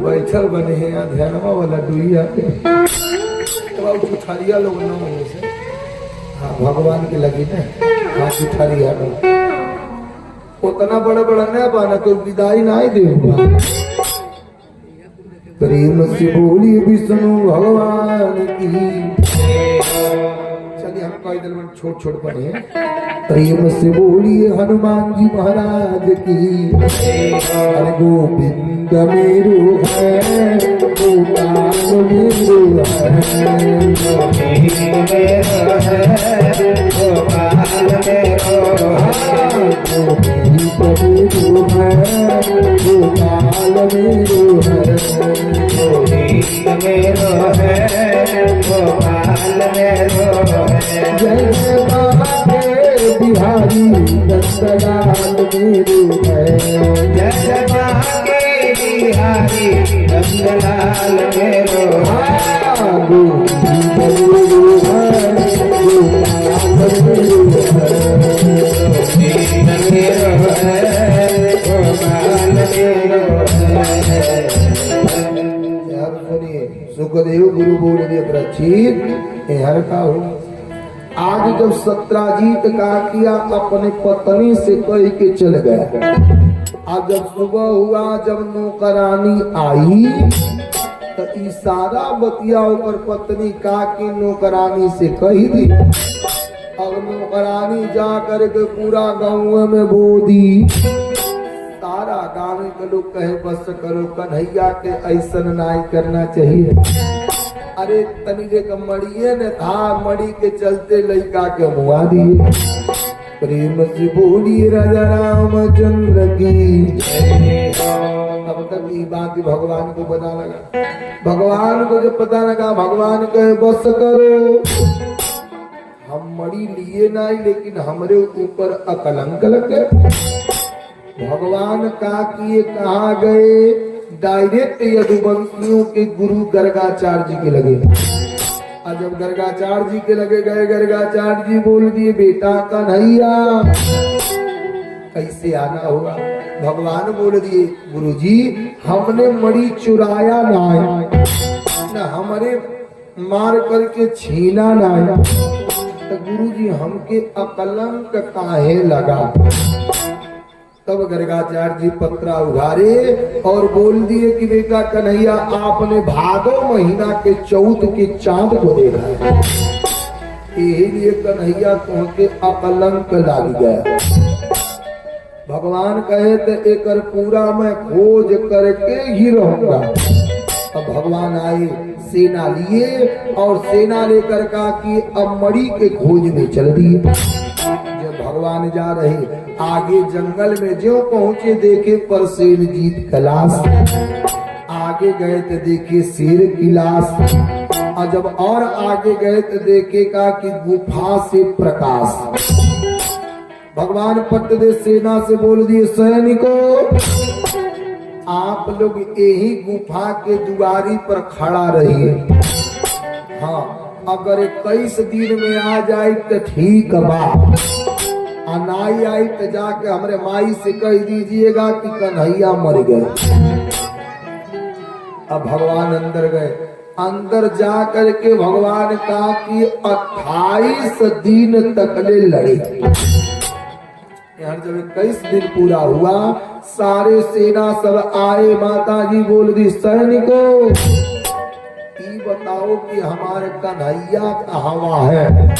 बैठल बने हैं यहाँ ध्यानवा वाला डुइया के उठारिया लोग न होने से हाँ भगवान के लगी ना हाँ उठारिया लोग उतना बड़ा बड़ा न पाना कोई विदाई ना ही देगा प्रेम से बोली विष्णु भगवान की चलिए हम कई दिन में छोट छोट पढ़े प्रेम से बोलिए हनुमान जी महाराज की अरे गोविंद मेरो है गोपाल मेरो है गोविंद मेरो है गोपाल मेरो है गोविंद मेरो है गोपाल मेरो है गोविंद मेरो है गोपाल मेरो है जय बाबा बिहारी नंदलाल मेरो है जय बाके बिहारी नंदलाल मेरो गोविंद मेरो है गोपाल मेरो है गोविंद मेरो है गोपाल मेरो है। यार सुनिए सुखदेव गुरु बोल दिए प्रचीत हर का हूँ आज जब सत्राजीत का किया अपने पत्नी से कह के चल गया आज जब सुबह हुआ जब नौकरानी आई तो इशारा बतिया होकर पत्नी का की नौकरानी से कही दी अब नौकरानी जा करके पूरा गाँव में बोदी सारा गाँव के लोग कहे बस करो कन्हैया के ऐसा नहीं करना चाहिए अरे तनी के मड़िए ने था मड़ी के चलते लड़का के मुआ दिए प्रेम से बोलिए राजा रामचंद्र की। अब तक ये बात भगवान को पता लगा। भगवान को जब पता लगा, भगवान कहे बस करो, हम मणि लिए नहीं, लेकिन हमरे ऊपर अकलंक लग गए। भगवान का किए कहाँ गए, डायरेक्ट यदुवंशियों के गुरु गर्गाचार्य जी के लगे। और जब गर्गाचार्य जी के लगे गए, गर्गाचार्य जी बोल दिए बेटा कन्हैया कैसे आना होगा। भगवान बोल दिए गुरुजी हमने मणि चुराया ना, हमारे मार करके छीना ना, तो गुरुजी हमके अकलंक काहे लगा। तब गर्गाचार्य जी पत्रा उघारे और बोल दिए कि बेटा कन्हैया आपने भादो महीना के चौथ के चांद को देखा है, यही लिए कन्हैया तुमके अकलंक लाग गया। भगवान कहे तो एक पूरा मैं खोज करके ही रहूंगा। अब भगवान आए, सेना लिए और सेना लेकर का कि अब मणि के खोज में चल दिए। जब भगवान जा रहे, आगे जंगल में जो पहुंचे देखे पर शेर जीत कलाश, आगे गए तो देखे शेर की लाश, और जब और आगे गए तो देखेगा कि गुफा से प्रकाश। भगवान पट्टदे सेना से बोल दिए सैनिकों आप लोग यही गुफा के दुआरी पर खड़ा रहिए। हाँ, अगर 21 दिन में आ जाए तो ठीक बा, अनाई आई तो जाके हमरे माई से कह दीजिएगा कि कन्हैया मर गए। अब भगवान अंदर गए, अंदर जा करके भगवान कहा कि 28 दिन तक ले लड़े। जब 21 दिन पूरा हुआ, सारे सेना सब आए, माता जी बोल दी सैनिकों ये बताओ कि हमारे कन्हैया कहाँ है।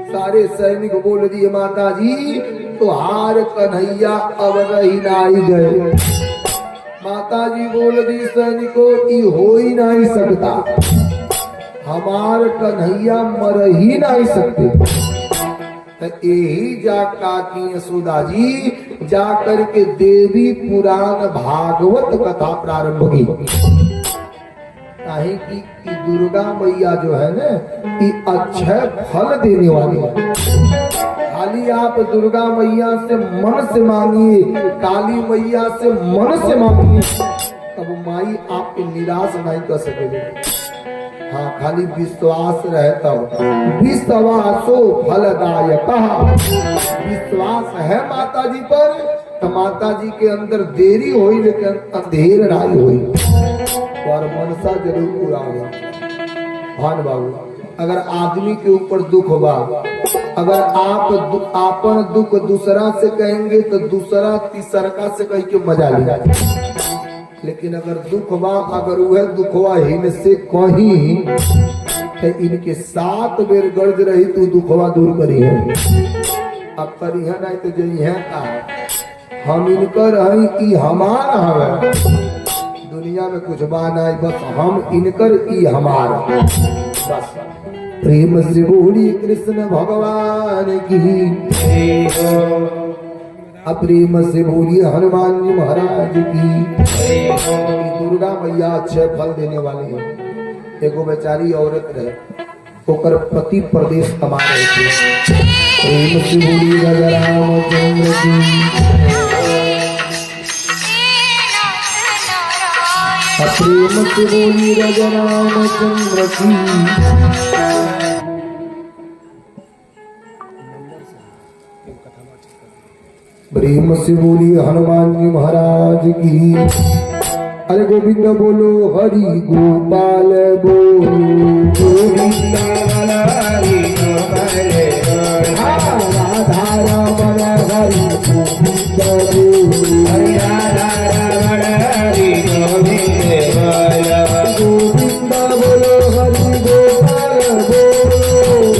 सारे सैनिक बोल दिए माता जी तुहार कन्हैया अब रही नहीं गए। माता जी बोल दी सैनिकों ये हो ही नहीं सकता, हमार कन्हैया मर ही नहीं सकते। तो यही जाका की यशोदा जी जा करके देवी पुराण भागवत कथा प्रारंभ की। काहे कि दुर्गा मैया जो है ना ये अच्छे फल देने वाली है। खाली आप दुर्गा मैया से मन से मांगिए, काली मैया से मन से मांगिए, तब माई आपके निराश नहीं कर सकेगी। हाँ, खाली विश्वास रहता हो, विश्वासो फलदायक। विश्वास है माता जी पर तो माता जी के अंदर देरी हुई लेकिन अंधेर नहीं हुई और मनसा जरूर पूरा हुआ। भान बाबू अगर आदमी के ऊपर दुख हुआ, अगर आप आपन दुख दूसरा से कहेंगे तो दूसरा तीसरा से कह के मजा लिया। लेकिन अगर दुखवा अगर वह दुखवा इनसे कहीं तो इनके 7 बेर गर्ज रही तो दुखवा दूर करी है। अब करी है नहीं तो जई है का हम इनकर हई ई हमार हवे। दुनिया में कुछ बात नहीं, बस हम इनकर ई हमार बस। प्रेम से बोली कृष्ण भगवान की, प्रेम से बोलिए हनुमान जी महाराज की। दुर्गा मैया अच्छे फल देने वाली है। एगो बेचारी औरत रहे, ओकर पति प्रदेश कमा रहे थे। प्रेम से बोलिए राजा रामचंद्र की। प्रेम से बोलिए राजा रामचंद्र की। प्रेम से बोलिए हनुमान जी महाराज की। अरे गोविंद बोलो हरि गोपाल बोलो, गोविंद हरि गोपाल राधा रमण हरि गोविंद बोलो, हरि राधा रमण हरि गोविंद बोलो, गोविंद बोलो हरि गोपाल बोलो,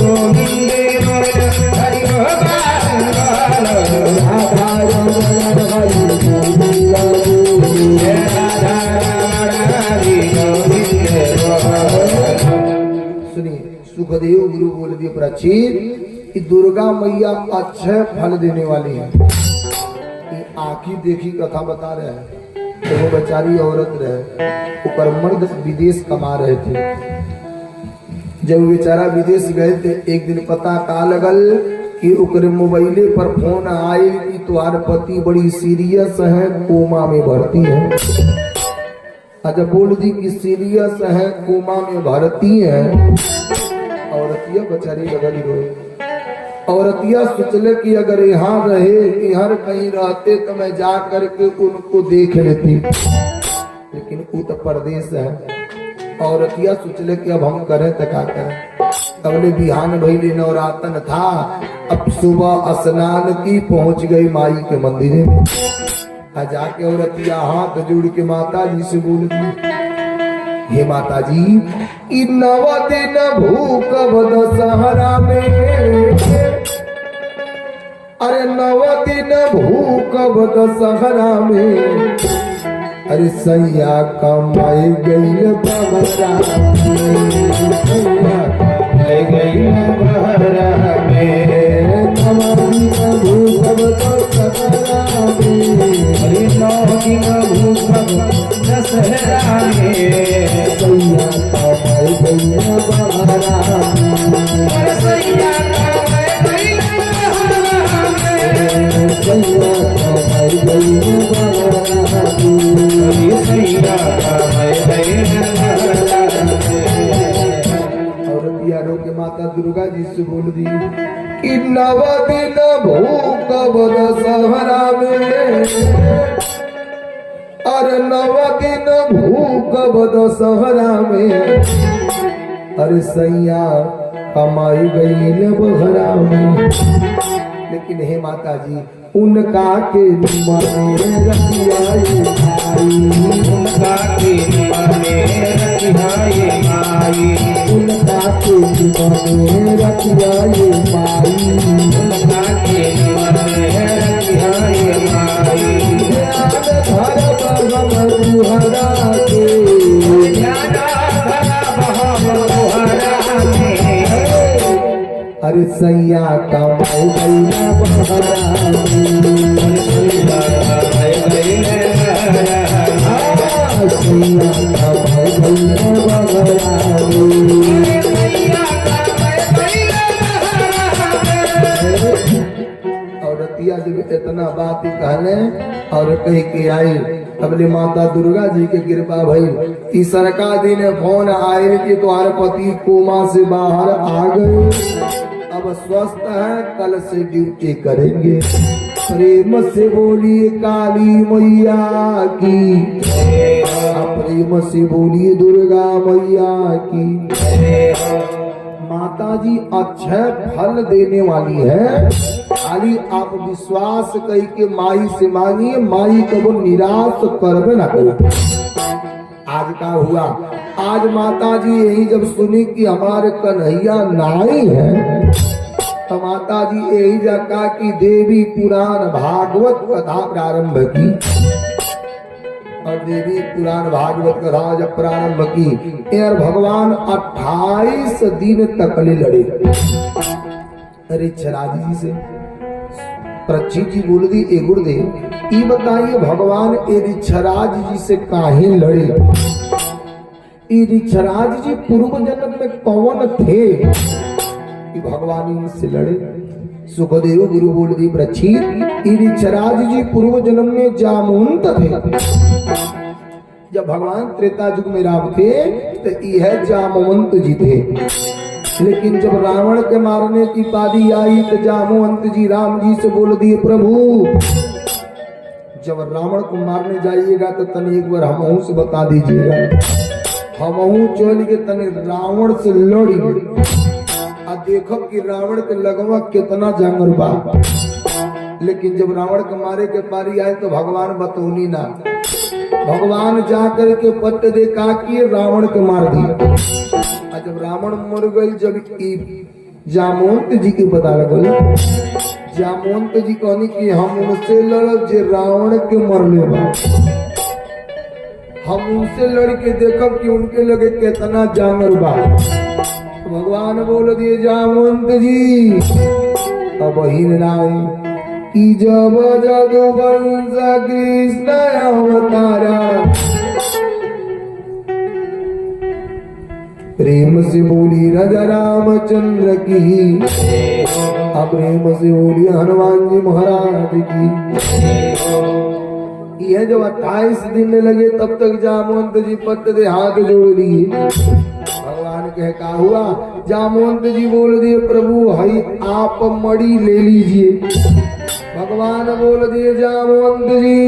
गोविंद बोलो हरि गोपाल बोलो, राधा रमण हरि गोविंद बोलो, राधा रमण हरि गोविंद बोलो। सुनिए सुखदेव गुरु बोल दिए प्राचीन कि दुर्गा मैया अक्षय फल देने वाली है। ये आंखी देखी कथा बता रहे हैं। तो वो बेचारी औरत रहे, ऊपर मर्द विदेश कमा रहे थे। जब बेचारा विदेश गए थे, एक दिन पता का लगल कि ओकरे मोबाइले पर फोन आए कि तुम्हारे पति बड़ी सीरियस है, कोमा में भर्ती है। अच्छा बोल दी कि सीरियस है, कोमा में भर्ती है। औरतिया बेचारी लगल रोए। औरतिया सोचले कि अगर यहाँ रहे, यहाँ कहीं रहते तो मैं जा करके उनको देख लेती, लेकिन वो तो परदेश है। औरतिया सोचले कि अब हम करें तो क्या करें। अगले बिहान भइले नवरातन था। अब सुबह स्नान की पहुंच गई माई के मंदिर में। जाके औरतिया हाथ जोड़ के माता जी से बोल दी, हे माता जी, इ 9 दिन भूखब दशहरा में। अरे 9 दिन भूखब दशहरा में। अरे सैया कमाई गई बहरा में। 9 दिन भूखब दशहरा में। अरे 9 दिन भूखब दशहरा में। सैया कमाई गई बहरा में। अरे सैया कमाई गई बहरा में। सैया कमाई गई बहरा में। अरे सैया कमाई गई बहरा में। औरतिया रो के माता दुर्गा जी से बोल दी कि 9 दिन भूखब दशहरा में। अरे 9 दिन भूखब दशहरा में। अरे सैया कमाई गई बहरा में। लेकिन हे माता जी, उनका के मने रखियाई माई। उनका के मने रखियाई माई। उनका के मने रखियाई माई। उनका के मने रखियाई माई। ध्यान धर बहम तुहरा के। ध्यान धर बहम तुहरा के। अरे सैया कमाई गई बहरा में। सैया कमाई गई बहरा में। सैया कमाई गई बहरा में। सैया कमाई गई बहरा में। औरतिया जब इतना बात कहले और कह के आई, तबले माता दुर्गा जी के कृपा भई। तीसरका दिन फोन आए कि तुम्हारे पति कोमा से बाहर आ गए, अब स्वस्थ है, कल से ड्यूटी करेंगे। प्रेम से बोलिए काली मैया की। प्रेम से बोलिए दुर्गा मैया की। माता जी अक्षय फल देने वाली है। खाली आप विश्वास कही के माई से मांगिए, माई को वो निराश करबे ना करे। आज का हुआ, आज माता जी यही जब सुनी कि हमारे कन्हैया नाई है, तो माता जी यही जगह की देवी पुराण भागवत कथा प्रारंभ की। और देवी पुराण भागवत कथा जब प्रारंभ की, यार भगवान 28 दिन तक लड़े। अरे छराजी जी से परीक्षित जी बोल दी, ए गुरुदेव ये बताइए भगवान रिछराज जी से काहे लड़े। रिछराज जी पूर्व जन्म में कौन थे कि भगवान इनसे लड़े। सुखदेव गुरु बोल दी, परीक्षित रिछराज जी पूर्व जन्म में जामवंत थे। जब भगवान त्रेता युग में राम थे तो यह जामवंत जी थे। लेकिन जब रावण के मारने की पारी आई तो जामवंत जी राम जी से बोल दिए, प्रभु जब रावण को मारने जाइएगा तो तने एक बार हमहू से बता दीजिएगा, हमहू चल के तने रावण से लड़ी आ देखो कि रावण के लगवा कितना जांगर बा। लेकिन जब रावण के मारे के पारी आए तो भगवान बतौनी ना, भगवान जा करके पट देखा कि रावण के मार दिया। जब रावण मर गई, जब जामवंत जी के पता लगल, जामवंत जी कहनी कि हम उनसे लड़ब जे रावण के मरले बा। हम उनसे लड़ के देखब कि उनके लगे कितना जांगर बा। भगवान बोल दिए, जामवंत जी अब हिरणाई कि जब जदुवंश कृष्ण अवतारा प्रेम से बोली राजा रामचंद्र की, प्रेम से बोली हनुमान जी महाराज की। यह जब 28 दिन लगे तब तक जामवंत जी पट दे हाथ जोड़ लिए। भगवान कहे का हुआ? जामवंत जी बोल दिए प्रभु हई आप मड़ी ले लीजिए। भगवान बोल दिए जामवंत जी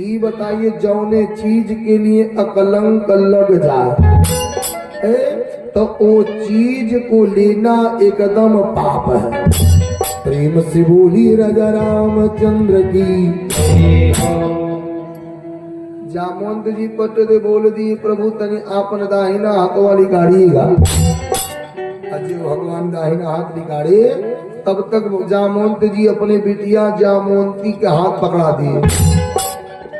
ये बताइए जौने चीज के लिए अकलंक लग जाए तो वो चीज को लेना एकदम पाप है। प्रेम से बोली राजा रामचंद्र की। जामवंत जी पट दे बोल दिए प्रभु तनी आपन दाहिना हाथ वाली गाड़ीगा। अजय भगवान दाहिना हाथ निकाले तब तक जामवंत जी अपने बिटिया जामवंती के हाथ पकड़ा दिए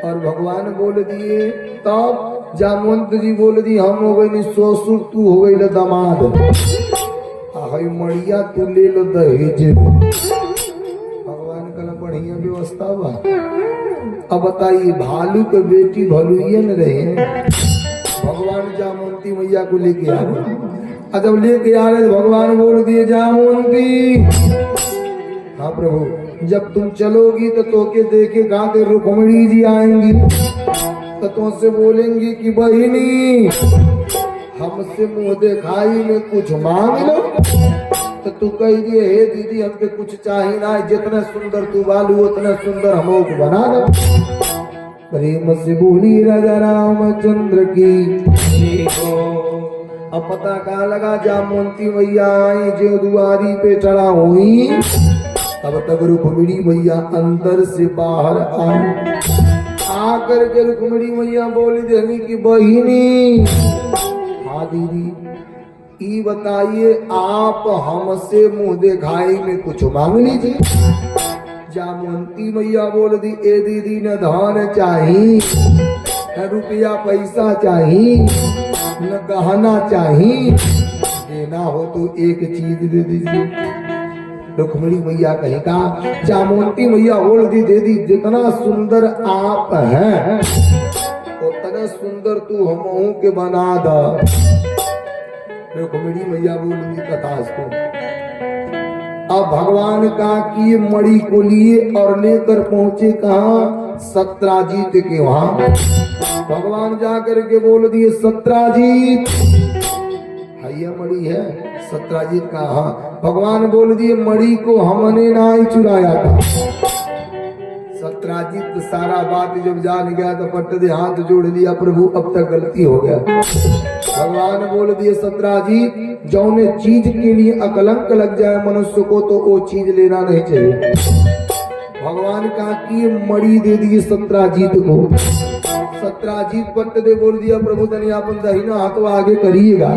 और भगवान बोल दिए तब जामवंत जी बोल दी हम हो गई ससुर तू हो गई दामाद मड़िया तू ले लो दहेज। भगवान कल बढ़िया व्यवस्था बा। अब बताइए भालू के बेटी भलुए न रहे भगवान जामवंती मैया को लेके आ रहे। जब लेके आ रहे भगवान बोल दिए जामवंती हाँ प्रभु जब तुम चलोगी तो तोके देखे गाते रुक्मिणी जी आएंगी तो तुमसे बोलेंगी कि बहिनी हमसे मुंह दिखाई में कुछ मांग लो तो तू कह दिए हे दीदी हमके कुछ चाहिए ना जितना सुंदर तू बालू उतना सुंदर हमो को बना दो। प्रेम से बोली राजा रामचंद्र की। अब पता कहाँ लगा जामवंती मैया आई जो दुआरी पे चढ़ा हुई तब तक रुक्मिणी मैया अंदर से बाहर आई। आकर के रुक्मिणी मैया बोली देनी की बहिनी हाँ दीदी ये बताइए आप हमसे मुंह दिखाई में कुछ मांग लीजिए। जामवंती मैया बोल दी ए दीदी न धन चाहिए न रुपया पैसा चाहिए न गहना चाहिए देना हो तो एक चीज दे दीजिए। रुक्मिणी मैया कहीं का जामवंती मैया बोल दी दे दी जितना सुंदर आप हैं उतना सुंदर तू हमहू के बना दा। रुक्मिणी मैया बोल दी तथास्तु। अब भगवान का की मणि को लिए और लेकर पहुंचे कहा सत्राजीत के वहां। भगवान जाकर के बोल दिए सत्राजीत हैया मणि है। सत्राजीत का हाँ। भगवान बोल दिए मणि को हमने ना ही चुराया था। सत्राजीत सारा बात जब जान गया तो पट दे हाथ जोड़ लिया प्रभु अब तक गलती हो गया। भगवान बोल दिए सत्राजीत जौने चीज के लिए अकलंक लग जाए मनुष्य को तो वो चीज लेना नहीं चाहिए। भगवान का की मणि दे दिए सत्राजीत को। सत्राजीत पट दे बोल दिया प्रभु तनी अपन दाहिना हाथ आगे करिएगा।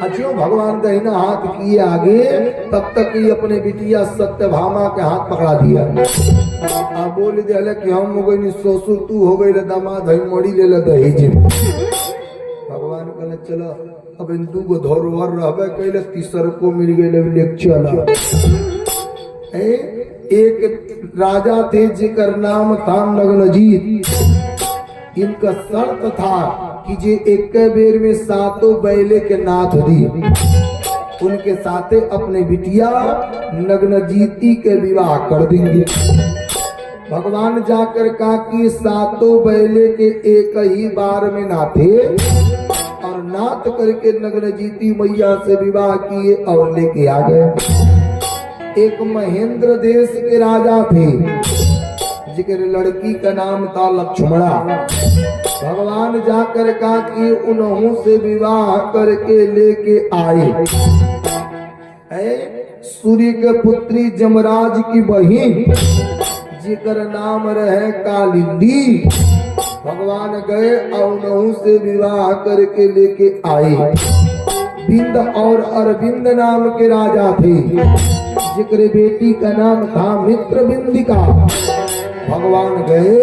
अच्छो भगवान दाहिना हाथ किए आगे तब तक ही अपने बिटिया सत्यभामा के हाथ पकड़ा दिया। अब बोल दिया कि हम हो गई ससुर तू हो गई दामाद मड़ी ले ले दहेज। भगवान कहले चलो अब इन दू गो धरोहर रहबे कैले तीसर को मिल गए चला। एक राजा थे जिकर नाम था नग्नजीत। इनका शर्त था कि जे एक बेर में 7 बैले के नाथ दिए उनके साथे अपने बिटिया नग्नजीती के विवाह कर देंगे। भगवान जाकर कहा कि 7 बैले के एक ही बार में नाथे और नाथ करके नग्नजीती मैया से विवाह किए और लेके आ गए। एक महेंद्र देश के राजा थे जिक्र लड़की का नाम था लक्ष्मणा। भगवान जाकर कहा कि उन्हों से विवाह करके लेके आए। सूर्य के पुत्री जमराज की बहिन जिकर नाम रहे कालिंदी। भगवान गए और उन्हों से विवाह करके लेके आए। बिंद और अरविंद नाम के राजा थे जिक्र बेटी का नाम था मित्रबिंदिका। भगवान गए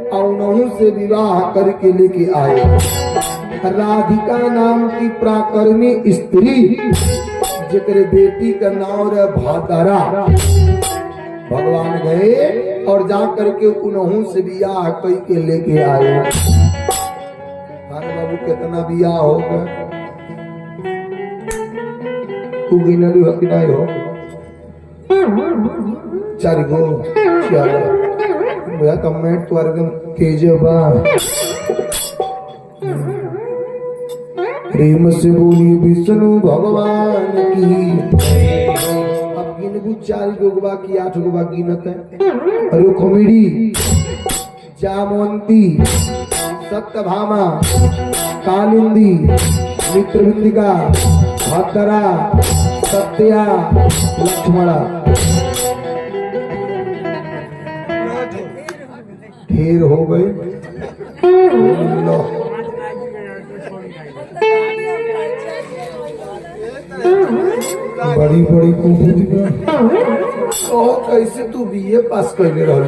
और उन्हों से विवाह करके लेके आए। राधिका नाम की प्राकर्मी स्त्री जेकरे बेटी का नाम रहे भादरा। भगवान गए और जा करके उन्हों से बियाह कई के लेके आए। अरे बाबू कितना बियाह होगा तू गिनलू हो कि नहीं हो? 4 गो। चलो भैया कमेंट तो एकदम केजे बा। प्रेम से बोली विष्णु भगवान की। अब गिनबू 4 गो बाकी 8 गो बाकी गिनत है। रुक्मिणी, जामवंती, सत्यभामा, कालिंदी, मित्रविंदिका, भद्रा, सत्या, लक्ष्मणा। ढेर हो गई। बड़ी बड़ी कुबूरी कैसे तू बीए पास करने रहो?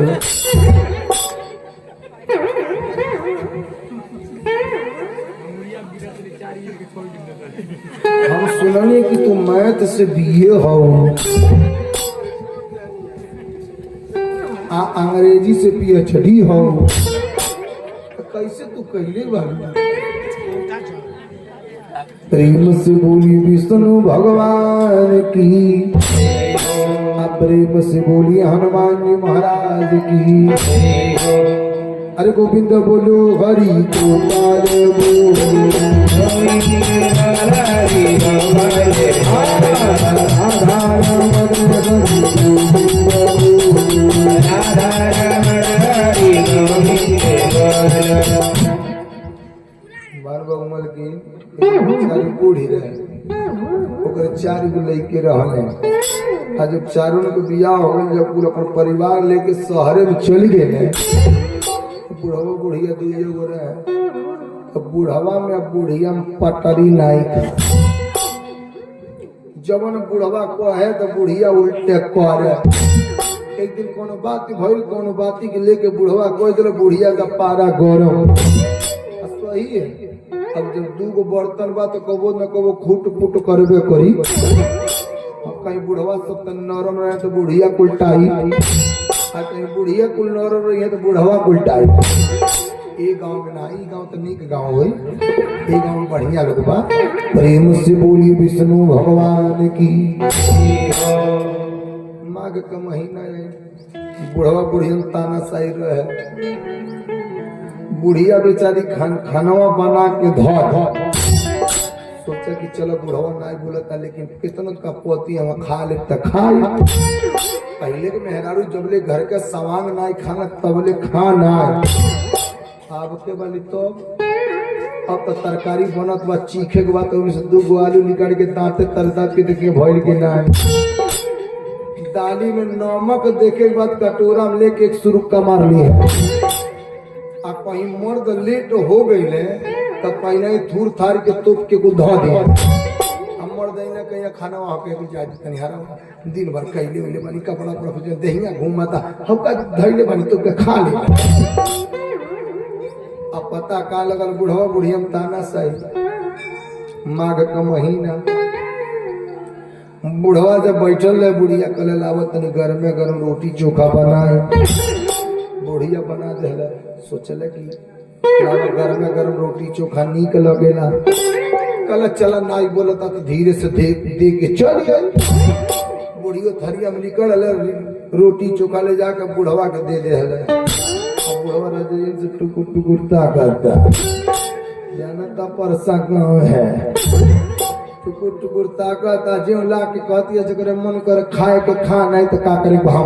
हम सुनने कि तू मैथ से बीए हो, अंग्रेजी से पीएचडी हो, कैसे तू कहले बाबू? प्रेम से बोली विष्णु भगवान की। प्रेम से बोली हनुमान जी महाराज की। अरे गोविंद बोलो हरि गोपाल बाल की बूढ़ी रहे 4 गो लड़के रहने। जब चारों के बियाह हो गए, जब पूरा अपन परिवार लेके शहरे में चल गए, बुढ़वा बुढ़िया 2 गो रहे। तो बुढ़वा में बुढ़िया में पटरी नाई। जवन बुढ़वा को है तो बुढ़िया उल्टे करे। एक दिन कोनो बात भइल, कोनो बाती के लेके बुढ़वा कोई दिल बुढ़िया का पारा गरम। सही है। अब जब 2 गो बर्तन बा तो कबो न कबो खूट फूट करबे करी। कहीं बुढ़वा सब तन नरम रहे तो बुढ़िया कुलटाई, और कहीं बुढ़िया कुल नरम रही है तो बुढ़वा कुलटाई। ए गांव में ना, ई गांव तो नीक गांव होई, ए गांव में बढ़िया लोग बा। प्रेम से बोली विष्णु भगवान की। माघ का महीना है, बुढ़वा बुढ़िया ताना साई रहे। बुढ़िया बेचारी खानवा बना के धो सोचा कि चलो बुढ़वा नहीं बोलता, लेकिन कितना का पोती हम खा ले तो खाए। पहले के मेहरारू जबले घर के सामान नहीं खाना तबले खाना। अब के वाली तो अब तो तरकारी बनत बा, चीखे के बाद तो 2 गो आलू निकाल के दांते तरदा के देखिए भइल के ना। दाली में नमक देखे के बाद कटोरा में लेके एक सुरुक्का मार लिए। आ कहीं मर्द लेट हो गई तब पहले थूर थार के तोप के धो दिया। मर्द कहीं खाना वहाँ के दिन भर कैले वैले बनी कपड़ा उपड़ा दहिया घूमता हम धैले बनी तो के खा ले। अब पता का लगल बुढ़वा बुढ़िया ताना सही। माघ का महीना, बुढ़वा जब बैठल रहे, बुढ़िया कल लावत तनी गरमे गरम रोटी चोखा बनाए। बुढ़िया बना दे, सोचले कि गरमे गरम रोटी चोखा नीक लगेला। कल चला नाई बोलता तो धीरे से दे के चल गई। बुढ़ियो थरिया में निकल रोटी चोखा ले जाकर बुढ़वा के दे दे। बुढ़वा रजे से टुकुर टुकुर ताकता जानता परसा गाँव है। टुकुर टुकुर ताकता जो ला के कहती है जगह मन कर खाए के खा नहीं तो का करे भाव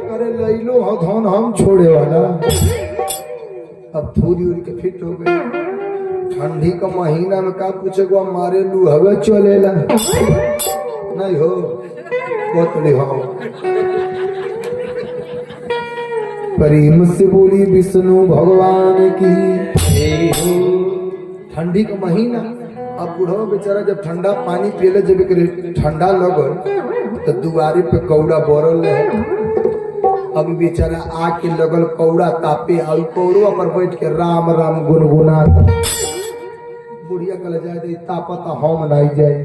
करे लैलो हो धन हम छोड़े वाला। अब थोड़ी उड़ी के फिट हो गई। ठंडी का महीना में का पूछे गो मारे लू हवे चलेला नहीं हो कोतले हो। प्रेम से बोली विष्णु भगवान की। ठंडी का महीना, अब बुढ़वा बेचारा जब ठंडा पानी पियले जब ठंडा लगल तो दुआरे पे कौड़ा बोरल है। अभी बेचारा आके लगल कौड़ा तापे और कौड़वा पर बैठ के राम राम गुनगुनाता। बुढ़िया कल जाए तो इतना पता हम नहीं जाए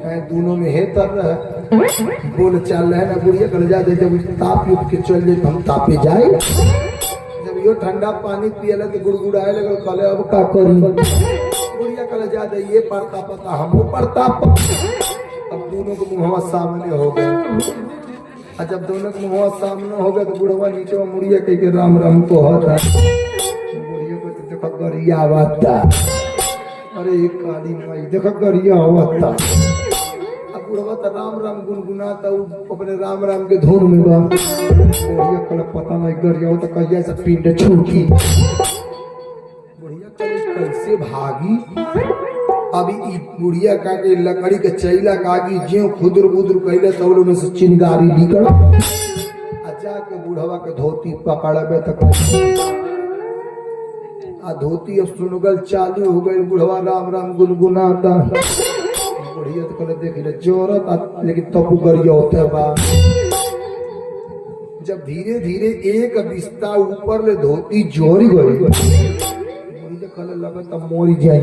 कहीं दोनों में हे तर रहे बोल चल रहे ना बुढ़िया कल जाए जब ताप उठ के चल जाए तो हम तापे जाए जब यो ठंडा पानी पियला तो गुड़गुड़ाए लगल कल अब का करी बुढ़िया कल जाए ये पड़ता पता हमको पड़ता अब दोनों को मुँह सामने हो गए और जब दोनों को मुँह सामने हो गए तो बुढ़वा नीचे में मुड़िया कह के राम राम को होता बुढ़िया को तो देखो गरिया आवता अरे एक काली माई देखो गरिया आवता अब बुढ़वा तो राम राम गुनगुनाता अपने राम राम के धुन में बा बुढ़िया कल पता नहीं गरिया हो तो कहिया से पिंड छूटी बुढ़िया कल कैसे भागी अभी बुढ़िया का के लकड़ी के चैला कागी ज्यो खुदर बुदर कैले सब लोग में से चिंगारी निकल आजा के बुढ़वा के धोती पकड़बे तक आ धोती अब सुनगल चालू हो गई बुढ़वा राम राम गुनगुनाता बुढ़िया तो कल देख ले जोरत लेकिन तब गरिया होता बा जब धीरे धीरे एक बिस्ता ऊपर ले धोती जोरी गई बुढ़िया कल लगा तब मोरी जाए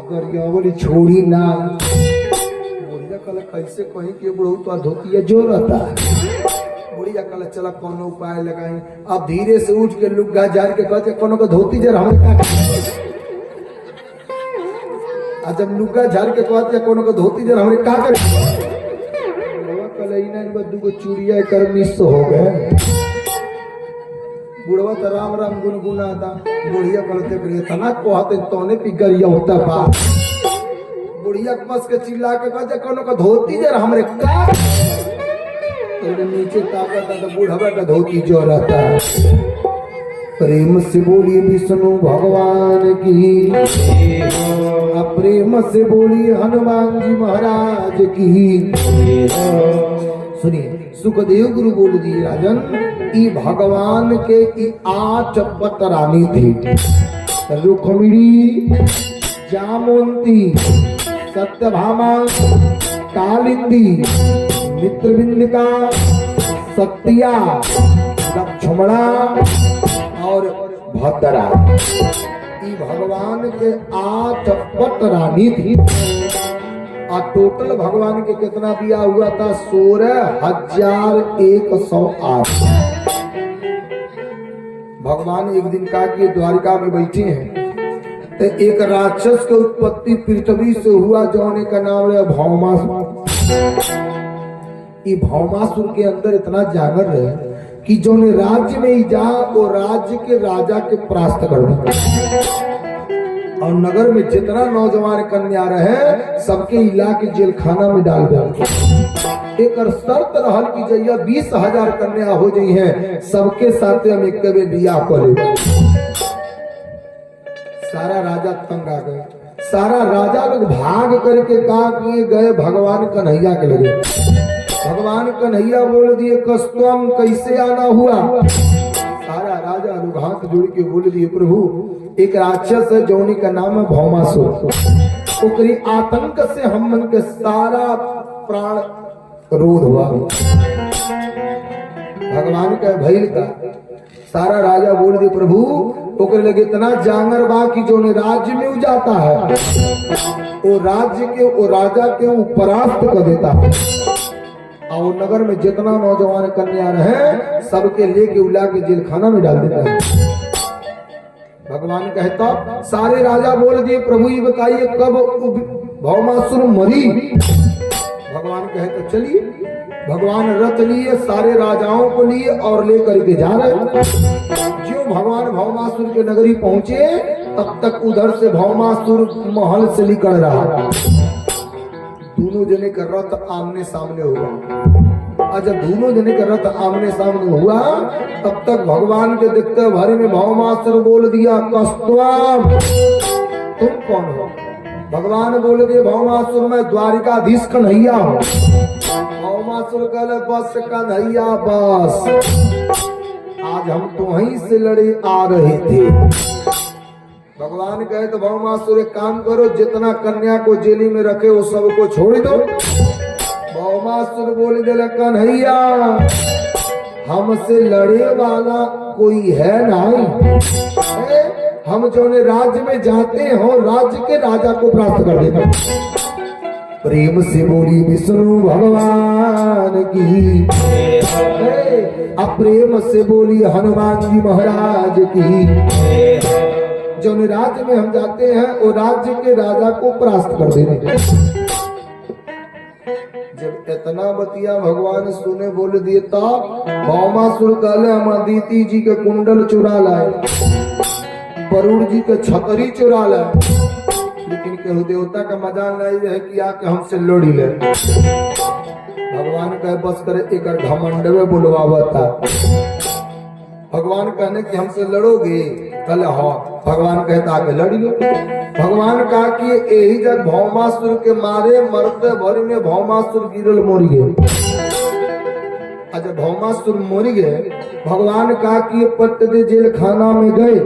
अगर ये वाली छोड़ी ना बुढ़िया कल कैसे कहीं कि बुढ़ऊ तो धोतिया जो रहता बुढ़िया कल चला कोनो उपाय लगाई अब धीरे से उठ के लुग्गा जार के कहते कोनो को धोती जर हम जब लुग्गा झाड़ के कहते कोनो को धोती जर हमरे का करे बुढ़वा कल इना बद्दू को चूड़िया कर मिस हो गए बुढ़वा तो राम राम गुनगुनाता बुढ़िया कहते तना कहते तोने पिगरिया होता बा बुढ़िया बस के चिल्ला के कहते कोनो का धोती जर हमरे का तो नीचे ताकता तो बुढ़वा का धोती जो रहता प्रेम से बोलिए विष्णु भगवान की प्रेम से बोलिए हनुमान जी महाराज की सुनिए सुखदेव गुरु बोल दिए राजन ई भगवान के ई 8 पतरानी थी रुक्मिणी जामवंती सत्यभामा कालिंदी मित्रबिंदिका सत्या लक्ष्मणा और भद्रा ई भगवान के 8 पतरानी थी और टोटल भगवान के कितना दिया हुआ था 16,108 भगवान एक दिन कहा कि द्वारिका में बैठे हैं तो एक राक्षस की उत्पत्ति पृथ्वी से हुआ जौने का नाम है भौमासुर ये भौमासुर के अंदर इतना जागर है कि जौने राज्य में ही जा वो राज्य के राजा के परास्त कर दे और नगर में जितना नौजवान कन्या रहे सबके इला के जेल खाना में डाल दे एक शर्त रहल की जइया 20,000 कन्या हो गई हैं सबके साथ हम एक बियाह करे सारा राजा तंग आ गए सारा राजा लोग भाग करके कहा किए गए भगवान कन्हैया के लगे भगवान कन्हैया बोल दिए कस्तम कैसे आना हुआ सारा राजा लोग हाथ जोड़ के बोल दिए प्रभु एक राक्षस है जौनी का नाम है भौमासुर ओकरी आतंक से हम मन के सारा प्राण रोध हुआ भगवान का भैल का सारा राजा बोल दिए प्रभु ओकरे लगे इतना जांगर बा कि जो राज्य में जाता है वो राज्य के वो राजा के वो परास्त कर देता है और नगर में जितना नौजवान कन्या रहे सबके लेके उला के जेल खाना में डाल देता है भगवान कहता सारे राजा बोल दिए प्रभु ये बताइए कब भौमासुर मरी भगवान कहते चलिए भगवान रथ लिए सारे राजाओं को लिए और लेकर के जा रहे जो भगवान भौमासुर के नगरी पहुंचे तब तक उधर से भौमासुर महल से निकल रहा दोनों जने का रथ आमने सामने हुआ और जब दोनों जने का रथ आमने सामने हुआ तब तक भगवान के देखते भरे में भौमासुर बोल दिया कस्तवाम तुम कौन हो भगवान बोल दिए भौमासुर मैं द्वारिकाधीश कन्हैया हूँ भौमासुर कहले बस कन्हैया बस आज हम तुम्हीं से लड़े आ रहे थे भगवान कहे तो भौमासुर एक काम करो जितना कन्या को जेली में रखे वो सबको छोड़ दो भौमासुर बोल दे कन्हैया हमसे लड़े वाला कोई है नहीं हम जो ने राज्य में जाते हो राज्य के राजा को प्राप्त कर देते हैं। प्रेम से बोली विष्णु भगवान की, अप्रेम से बोली हनुमान जी महाराज की। जो राज्य में हम जाते हैं वो राज्य के राजा को परास्त कर देते। जब इतना बतिया भगवान सुने बोल दिए तब भौमासुर कहले हम अदिति जी के कुंडल चुरा लाए, वरुण जी के छतरी चुरा लाए, लेकिन केहू देवता का मजाल नहीं रहे कि आके हमसे लड़ी ले। भगवान कहे बस करे एक घमंड में बुलवावता। भगवान कहने कि हमसे लड़ोगे, कल हाँ। भगवान कहता आके लड़ी लो। भगवान कहा कि यही जब भौमासुर के मारे मरते भरी में भौमासुर गिरल मोर गए। जब भौमासुर मोर गए, भगवान कहा कि पट्ट दे जेल खाना में गए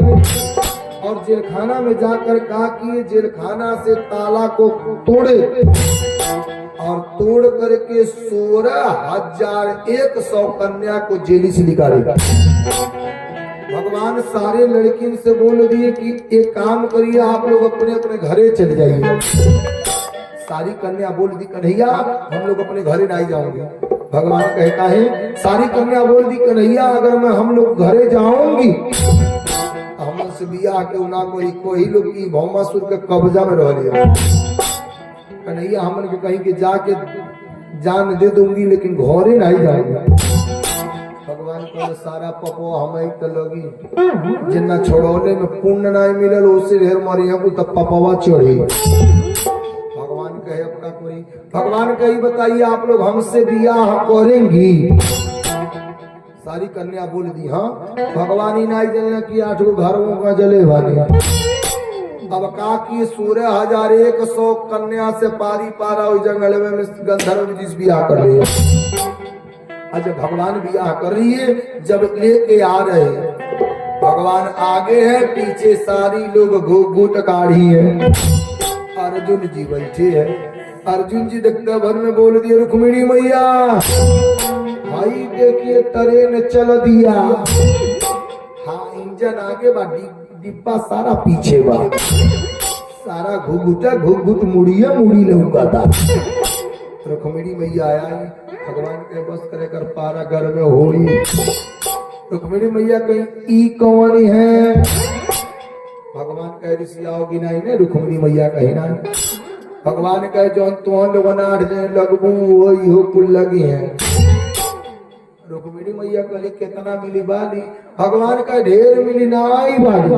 और जेल खाना में जाकर कहा कि जेल खाना से ताला को तोड़े और तोड़ करके 16,100 कन्या को जेली से निकालेगा। भगवान सारे लड़कियों से बोल दिए कि एक काम करिए, आप लोग अपने अपने घरे चले जाइए। सारी कन्या बोल दी कन्हैया हम लोग अपने घरे नहीं जाओगे। भगवान कहता है सारी कन्या बोल दी कन्हैया अगर मैं हम लोग घरे जाऊंगी हमसे बिया के ना कोई लोग की भौमासुर के कब्जा में रह लिया। कन्हैया हमन के कहीं के जाके जान दे दूंगी लेकिन घरे नहीं जाएंगे। भगवान को सारा पपो हमें तो लगी जिन्ना छोड़ोले में पुण्य नहीं मिलल उसे ढेर मारी हम तो पपवा चढ़ी। भगवान कहे अपना कोई भगवान कही बताइए आप लोग हमसे बियाह करेंगी? सारी कन्या बोल दी हाँ। भगवान ही नहीं जलना कि 8 गो घरों का जले वाले। अब का की 16,100 कन्या से पारी पारा हुई जंगल में गंधर्व जिस बियाह कर रही है। जब भगवान बियाह कर रही है जब लेके आ रहे भगवान आगे है पीछे सारी लोग घूट काढ़ी है। अर्जुन जी बैठे है। अर्जुन जी देखते भर में बोल दिए रुक्मिणी मैया भाई देखिए ट्रेन चल दिया। हाँ इंजन आगे बा डिब्बा सारा पीछे बा। सारा घुघुट मुड़िया मुड़ी लौका था। रुक्मिणी मैया आया भगवान के बस करे कर पारा घर में होली। रुक्मिणी मैया कहीं ई कौन है? भगवान कह ऋषि आओगी नहीं ने रुक्मिणी मैया कही ना। भगवान कहे जो तुम लोग लगबू वही हो कुल लगी है। रुक्मिणी मैया कहली कितना मिली बाली? भगवान का ढेर मिली ना आई बाली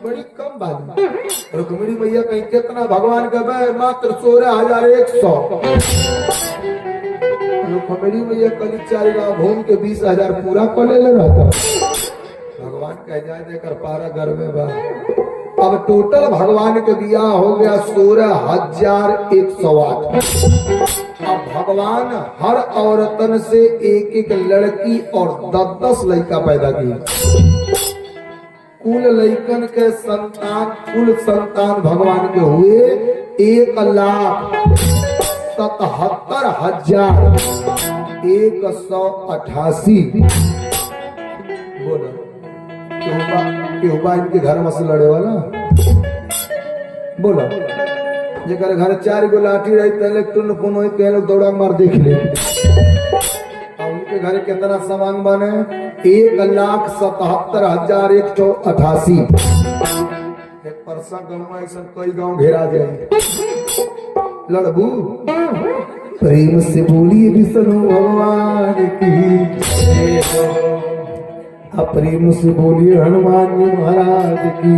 बड़ी कम बाली। रुक्मिणी मैया कहीं कितना? भगवान का मात्र 16,100। रुक्मिणी मैया कली 4 गाँव घूम के 20,000 पूरा कर ले रहता। भगवान कह जाए देकर पारा घर में बा। अब टोटल भगवान के बियाह हो गया 16,108। अब भगवान हर औरतन से एक लड़की और 10 लड़का पैदा किया। कुल लड़कन के संतान कुल संतान भगवान के हुए 1,77,188। बोलो क्यों इनके घर में से लड़े वाला? बोलो जेकर घर 4 गो लाठी रही तले टुन पुन के लोग दौड़ा मार देख ले। उनके घर कितना सामान बने? 1,77,188। परसा गाँव ऐसा कई गाँव घेरा जाए लड़बू। प्रेम से बोलिए विष्णु भगवान की, प्रेम से बोलिए हनुमान जी महाराज की।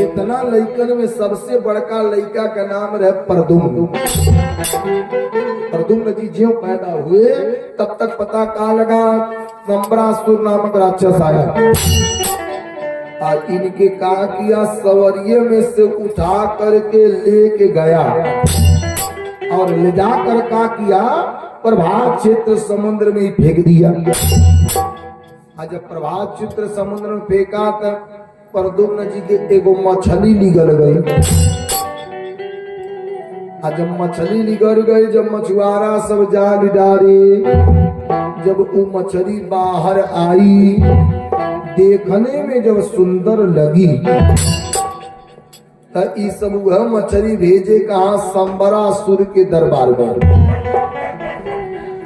इतना लड़कन में सबसे बड़का लड़का का नाम रहे प्रद्युम्न। प्रद्युम्न जी ज्यों पैदा हुए तब तक पता का लगा संबरासुर नामक राक्षस आया। इनके का किया सवरिये में से उठा करके लेके गया और ले जाकर का किया प्रभात क्षेत्र समुद्र में फेंक दिया। जब प्रभात चित्र समुद्र में फेंका तो प्रद्युम्न जी के एगो मछली निगल गई। जब मछली निगल गई जब मछुआरा सब जाल डाले जब वो मछली बाहर आई देखने में जब सुंदर लगी तो ई सब वह मछली भेजे कहा संबरासुर के दरबार में।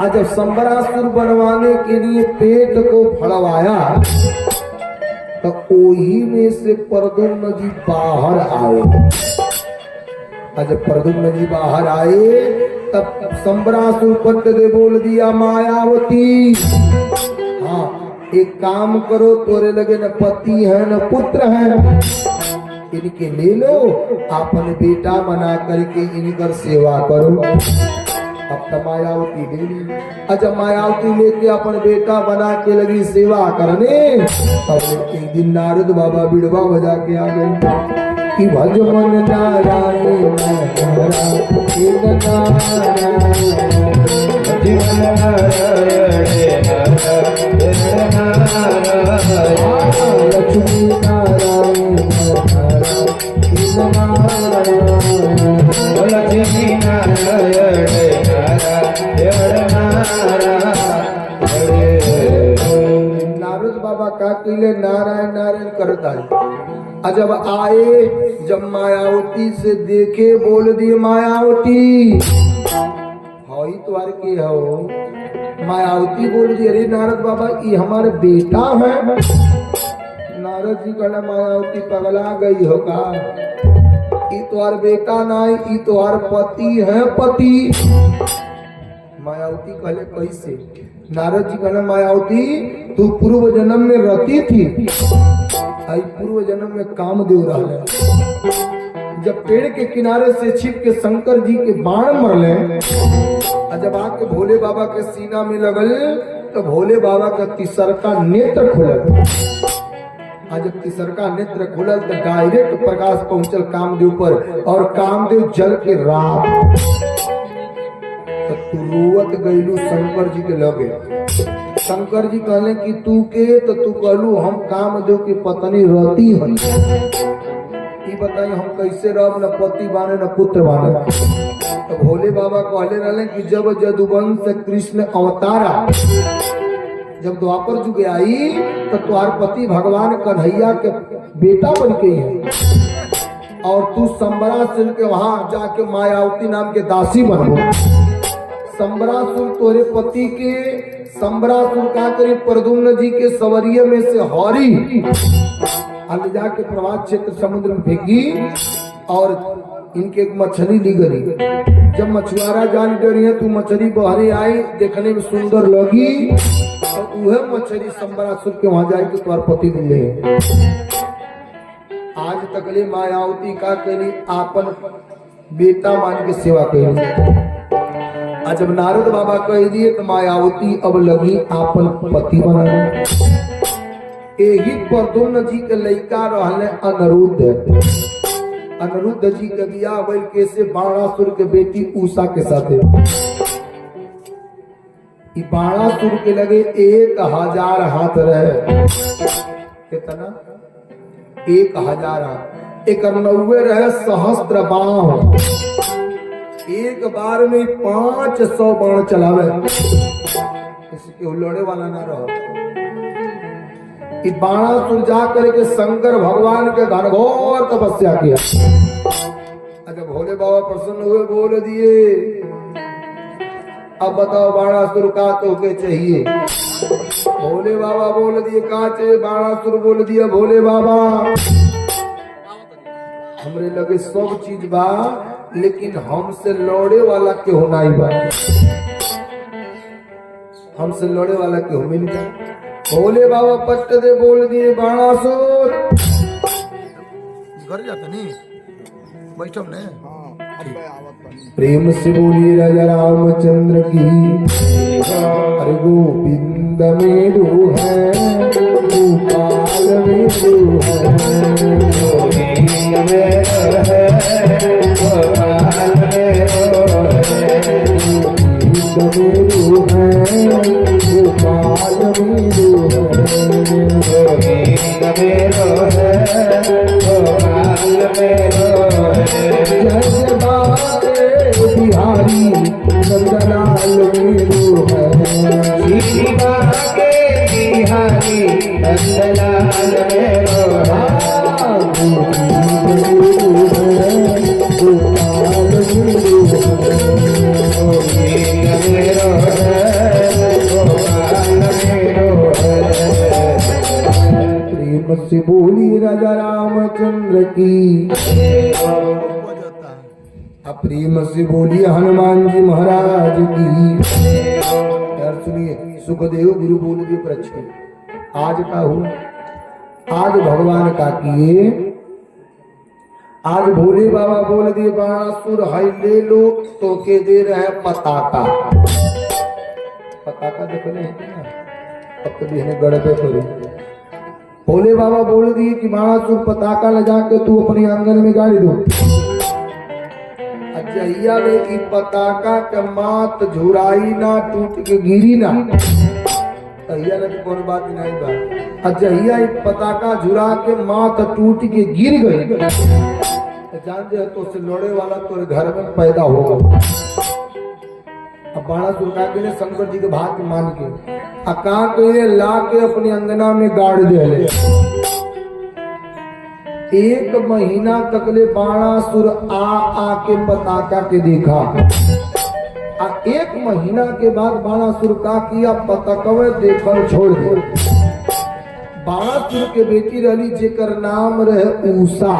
आज जब संबरासुर बनवाने के लिए पेट को फड़वाया तो ओही में से प्रद्युम्न जी बाहर आए। आज जब प्रद्युम्न जी बाहर आए तब संबरासुर पट्ट दे बोल दिया मायावती, हाँ एक काम करो, तोरे लगे न पति है न पुत्र है, इनके ले लो, आपने बेटा बना करके इनकर सेवा करो। अब तो मायावती ले ली। अच्छा मायावती लेके अपन बेटा बना के लगी सेवा करने। तब एक दिन नारद बाबा बिड़वा बजा के आ गए कि भज मन नारायण लक्ष्मी नारायण लक्ष्मी नारद बाबा का किले नारायण नारायण करता है। जब आए, जब मायावती से देखे बोल दिए मायावती हई तुम्हारे के हो। मायावती बोल दी अरे नारद बाबा ये हमारे बेटा है। नारद जी कहना मायावती पगला गई होगा, ई तुम्हार बेटा नहीं, ई तुम्हार पति है पति। मायावती कहले कैसे? नारद जी कहना मायावती तू पूर्व जन्म में रती थी, आई पूर्व जन्म में कामदेव रहा। जब पेड़ के किनारे से छिप के शंकर जी के बाण मरले, जब आके भोले बाबा के सीना में लगल तो भोले बाबा का तीसरका नेत्र खुलल। जब तीसरका नेत्र खुलल तो डायरेक्ट प्रकाश पहुंचल कामदेव पर और कामदेव जल के रात। तो तू रोवत गईलू शंकर जी के लगे। शंकर जी कहले कि तू के, तो तू कहलू हम कामदेव की पत्नी रहती हन। ई बताई हम कैसे रह, न पति बाने न पुत्र बाने। तो भोले बाबा कहले रहले कि जब जदुवंश कृष्ण अवतारा, जब द्वापर जुग आई तो तुम्हार पति भगवान कन्हैया के बेटा बन के है और तू संबरासुर के वहां जाके मायावती नाम के दासी बनबो। संबरासुर तोरे पति के, संबरासुर का करी प्रद्युम्न जी के सवरिये में से हरी ले जाके प्रभात क्षेत्र समुद्र में फेंकी और इनके एक मछली ली गई। जब मछुआरा जान डरी है तू मछली बहरे आई, देखने में सुंदर लगी तो वह मछली संबरासुर के वहां जाके तुम्हार पति मिले। आज तकले मायावती का करी आपन बेटा मान के सेवा करी। आज जब नारद बाबा कह दिए तो मायावती अब लगी आपन पति बनाने। यही प्रद्युम्न जी के लड़का रहले अनिरुद्ध। अनिरुद्ध जी के बियाह भइल कैसे? बाणासुर के बेटी उषा के साथे। बाणासुर के लगे 1000 हाथ रहे। कितना? 1000 हाथ। एक 90 रहे सहस्त्र बाण। एक बार में 500 बाण चलावे, इसके लड़े वाला ना रहो। बाणासुर जा करके शंकर भगवान के घनघोर तपस्या किया। अच्छा भोले बाबा प्रसन्न हुए, बोल दिए अब बताओ बाणासुर का तो के चाहिए? भोले बाबा बोल दिए का चाहिए? बाणासुर बोल दिया भोले बाबा हमरे लगे सब चीज बा, लेकिन हमसे लड़े वाला क्यों नहीं बा? हमसे लड़े वाला क्यों मिल गया? भोले बाबा पट्ट दे बोल दिए बाणासुर घर जाता नहीं बैठम ने। प्रेम से बोलिए राजा रामचंद्र की। अरे गोविंद मेरू है, गोपाल मेरू है, गोविंद मेरू है, गोपाल मेरू है, गोविंद मेरू है, गोपाल मेरू है, गोविंद मेरू है, गोपाल मेरू है। जय बाबे बिहारी नंदलाल मेरू है, श्री बाबे बिहारी नंदलाल प्रेम से बोली राजा रामचंद्र की, प्रेम से बोली हनुमान जी महाराज की। यार सुनिए, सुखदेव गुरु बोल दिए प्रश्न आज का हूँ, आज भगवान का किए, आज भोले बाबा बोल दिए बाणासुर हाई ले लो तो के दे रहे पताका। पताका देख रहे हैं ना, अब तो भी हमें गड़बे करो। भोले बाबा बोल दिए कि बाणासुर पताका ले जाके तू अपने आंगन में गाड़ी दो। अजहिया ले की पताका के मात झुराई ना, टूट के गिरी ना। अहिया ने कौन बात नहीं बा। अजहिया पताका झुरा के मात टूट के गिर गई, जान दे तो से लड़े वाला तो घर में पैदा होगा। अब बाणासुर का के शंकर जी के भात मान के अका के ला के अपने अंगना में गाड़ दे ले। 1 महीना तक ले बाणासुर आ के पताका के देखा। 1 महीना के बाद बाणासुर का किया, पताकवे देखल छोड़ दे। बाणासुर के बेटी रही जेकर नाम रहे उषा।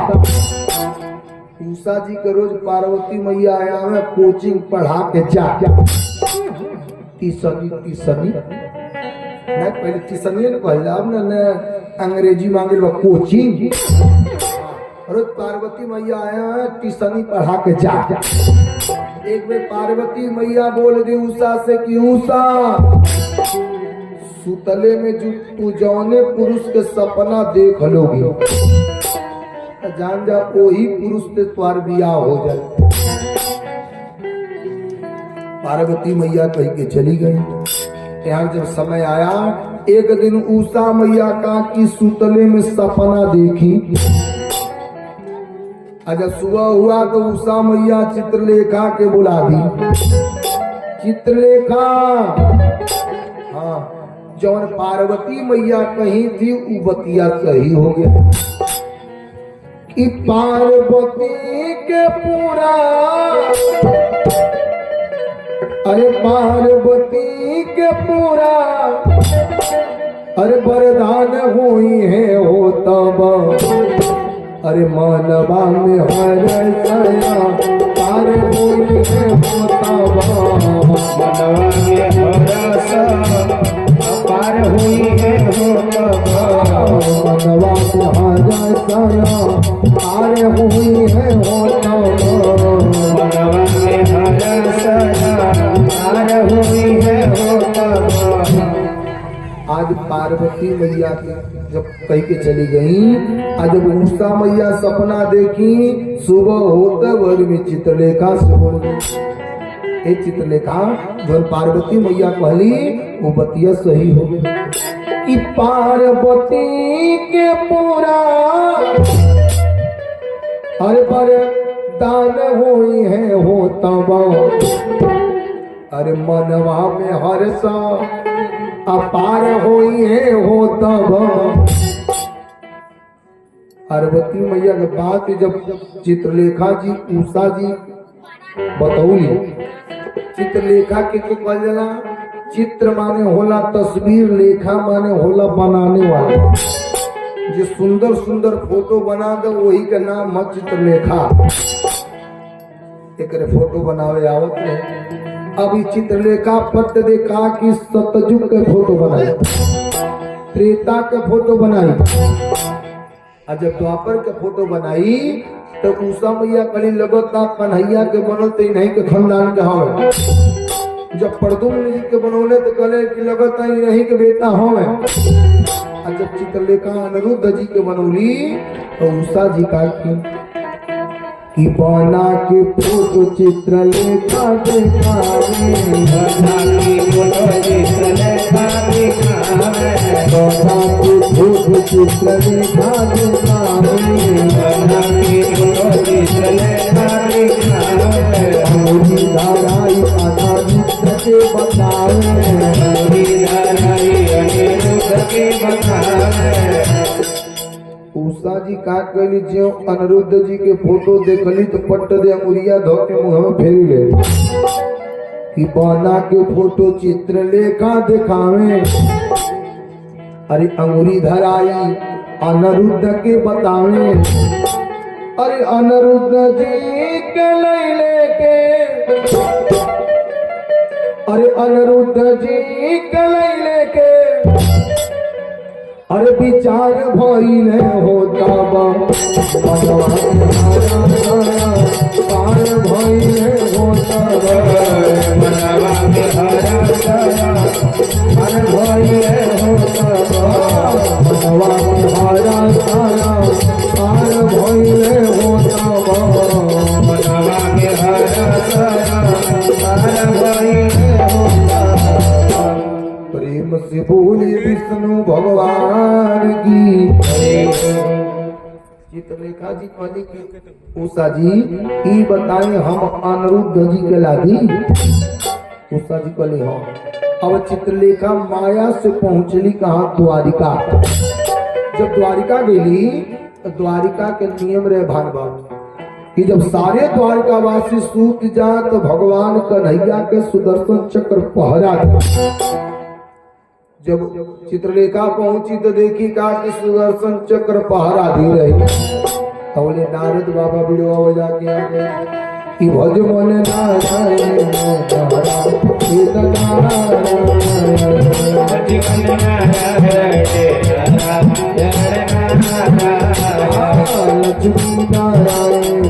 उषा जी के रोज पार्वती मैया आया में कोचिंग पढ़ा के जा। टीसनी नहीं, पहले टीसनी ने कहला, अब ने अंग्रेजी मांगे कोचिंग। रोज पार्वती मैया आया है टीसनी पढ़ा के जा। एक बार पार्वती मैया बोल दी उषा से कि उषा, सुतले में जो तू जौने पुरुष के सपना देख लोगी, जान जा वही पुरुष से तुम्हार बियाह हो जाए। पार्वती मैया कह के चली गई। यहाँ जब समय आया, एक दिन उषा मैया का की सुतले में सपना देखी। जब सुबह हुआ तो उषा मैया चित्रलेखा के बुला दी। चित्रलेखा, हाँ, जौन पार्वती मैया कहीं थी वो बतिया सही हो गया कि पार्वती के पूरा, अरे पार्वती के पूरा, अरे वरदान हुई है हो तब, अरे मानवा में हर सया पार हुई है हो तब, मनवा में हर सा पार हुई है हो तब, मनवा में हर सया पार हुई है हो तब, मनवा में हर सा पार हुई है हो तब। आज पार्वती मैया जब कह के चली गई, आज जब उषा मैया सपना देखी, सुबह होते वर में चित्रलेखा से बोल गई। ए चित्रलेखा, जो पार्वती मैया कहली वो बतिया सही हो गई कि पार्वती के पूरा, अरे पर दान हुई है हो तब, अरे मनवा में हर्षा अपार हुई है हो तब। पार्वती मैया के बात जब चित्रलेखा जी उषा जी बतौली, चित्रलेखा के तो कहल जाला, चित्र माने होला तस्वीर, लेखा माने होला बनाने वाला। जो सुंदर सुंदर फोटो बना दे वही का नाम है चित्रलेखा। एक फोटो बनावे आवत है। अभी चित्रलेखा पट देखा कि सतयुग के फोटो बनाई, त्रेता के फोटो बनाई, और जब द्वापर के फोटो बनाई तो उषा मैया कली लगता कन्हैया के बनल तो नहीं के खानदान के हवे। जब प्रद्युम्न जी के बनौले तो कले कि लगता ही नहीं के बेटा हवे। और जब चित्रलेखा अनिरुद्ध जी के बनौली तो उषा जी का कि बना के फोटो चित्रलेखा दिखावे, बना के फोटो चित्रलेखा दिखावे, बना के फोटो चित्रलेखा दिखावे, बना के फोटो चित्रलेखा दिखावे, मोरी धाराई अनिरुद्ध के बतावे, मोरी धाराई अनिरुद्ध के बतावे, उषा जी का कहली जो अनिरुद्ध जी के फोटो देखली तो पट्ट दे अंगुरिया धो के मुंह में फेरी ले कि बना के फोटो चित्रलेखा दिखावे। अरे अंगुरी धराई अनिरुद्ध के बतावे। अरे अनिरुद्ध जी के लैले के, अरे अनिरुद्ध जी के लैले के, अरे विचार भइले होता बा पार भइले होता मनवा में हरा साया पार भइले होता मनवा में हरा साया पार भइले होता मनवा में हरा साया पार भइले होता। प्रेम से बोले विष्णु भगवान की। चित्रलेखा जी कहली कि उषा जी ई बताए हम अनिरुद्ध जी के लादी। उषा जी कहली हाँ। अब चित्रलेखा माया से पहुंचली कहाँ? द्वारिका। जब द्वारिका गेली तो द्वारिका के नियम रहे भागवत कि जब सारे द्वारिकावासी सूत जाए तो भगवान कन्हैया के सुदर्शन चक्र पहरा दे। जब चित्रलेखा पहुंची तो देखी का कि सुदर्शन चक्र पहरा दी रही। बोले नारद बाबा बिड़वा बजा के आ गए कि भज मन नारायण लक्ष्मी नारायण लक्ष्मी नारायण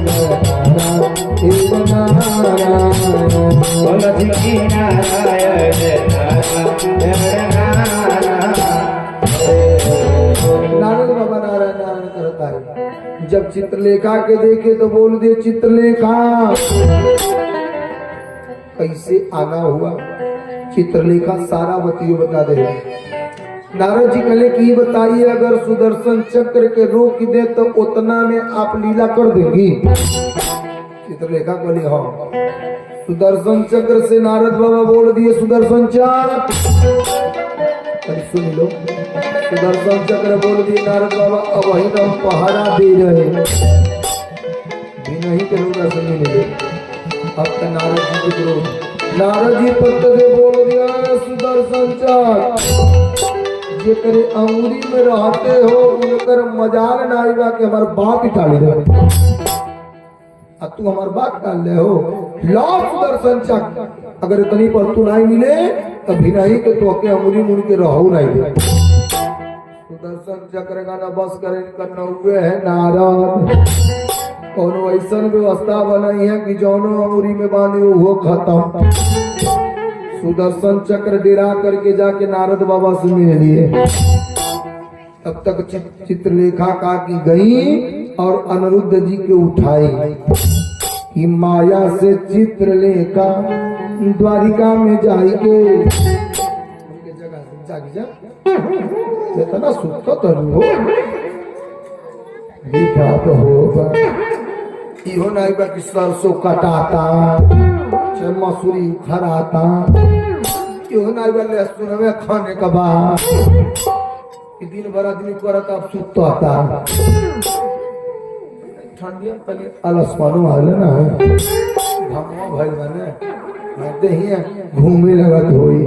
नारद बाबा नारायण नारायण करता है। जब चित्रलेखा के देखे तो बोल दे चित्रलेखा कैसे आना हुआ। चित्रलेखा सारा बतियो बता दे। नारद जी कहले कि बताइए अगर सुदर्शन चक्र के रोक दे तो उतना में आप लीला कर देंगी। चित्रलेखा बोले हाँ। सुदर्शन चक्र से नारद बाबा बोल दिए सुदर्शन चक्र। सुन लो सुदर्शन चक्र बोल दिए नारद बाबा अब वही हम पहाड़ा दे रहे भी नहीं करूंगा सुनने मिले। अब तो नारद जी के क्रोध नारद जी पत्ते से बोल दिया सुदर्शन चक्र जे करे अंगुरी में रहते हो उनकर मजाल ना आएगा कि हमारे बाप ही टाली दे। अब तू हमारे बाप डाल ले हो लो सुदर्शन चक्र। अगर इतनी पर तू नहीं मिले तो भी नहीं कि तो के अंगुली मुड़ के रहो नहीं दे। सुदर्शन चक्र का न बस करे करना हुए है नारद। और ऐसा व्यवस्था बनाई है कि जौनो अंगुरी में बांधे वो खत्म। सुदर्शन चक्र डेरा करके जाके नारद बाबा से मिल लिए। तब तक चित्रलेखा का की गई और अनिरुद्ध जी के उठाई कि माया से चित्रलेखा द्वारिका में जाएंगे। उनके जगह से जाग जा इतना सुखो तो हो भी बात होगा। इहो नहीं बा कि सरसों कटाता चाहे मसूरी उखड़ाता। इहो नहीं बा लहसुन में खाने का बाद दिन भर आदमी करता अब सुता ठंडिया पहले अलसमानो आले ना घामवा भइल बने रहते ही घूमे लगत होई।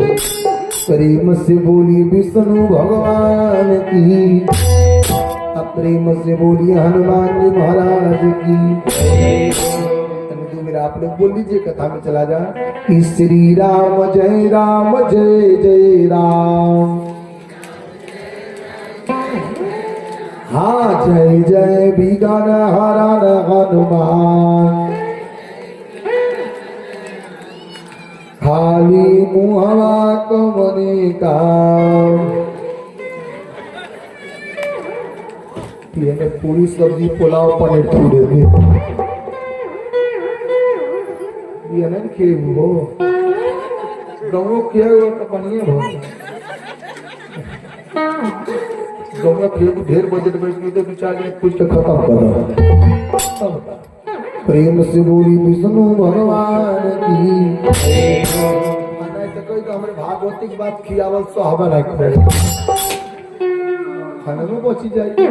प्रेम से बोली विष्णु भगवान की। प्रेम से बोली हनुमान जी महाराज की। मेरा आप लोग बोल लीजिए कथा में चला जा कि श्री राम जय जय राम। हाँ जय जय बिगन हरण हनुमान। खाली मुहवा कमने का। ये पूरी सब्जी पुलाव पनीर छूड़े थे ये नहीं खे हो गौ किया हुआ तो बनिए हो गौ खेल ढेर बजट बैठ तो विचार कुछ तो खत्म कर। प्रेम से बोली विष्णु भगवान की। तो हमारे भागवती की बात खियावल सुहावा नहीं करे। खाने में पहुंची जाएगी।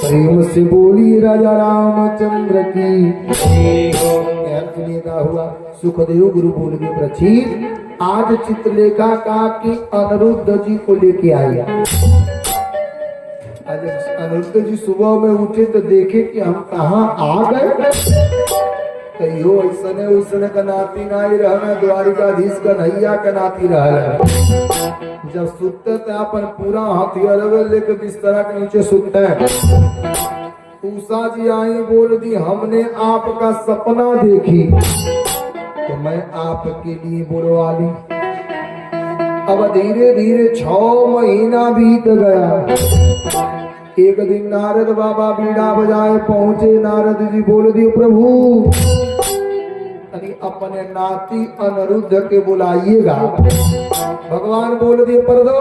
प्रेम से बोली राजा रामचंद्र की सुनिएगा हुआ। सुखदेव गुरु बोल के प्रचित आज चित्रलेखा का कि अनिरुद्ध जी को लेके आए। आज अनिरुद्ध जी सुबह में उठे तो देखे कि हम कहाँ आ गए। कहियो ऐसने उसने का नाती नहीं रहना, द्वारिकाधीश का नैया का नाती रह। जब सुतते थे अपन पूरा हथियार लेके बिस्तर के नीचे सुतते हैं। उषा जी आई बोल दी हमने आपका सपना देखी तो मैं आपके लिए बुलवा ली। अब धीरे धीरे 6 महीना बीत गया। एक दिन नारद बाबा बीड़ा बजाए पहुंचे। नारद जी बोल दिए प्रभु अपने नाती अनिरुद्ध के बुलाइएगा। भगवान बोल दिए पर दो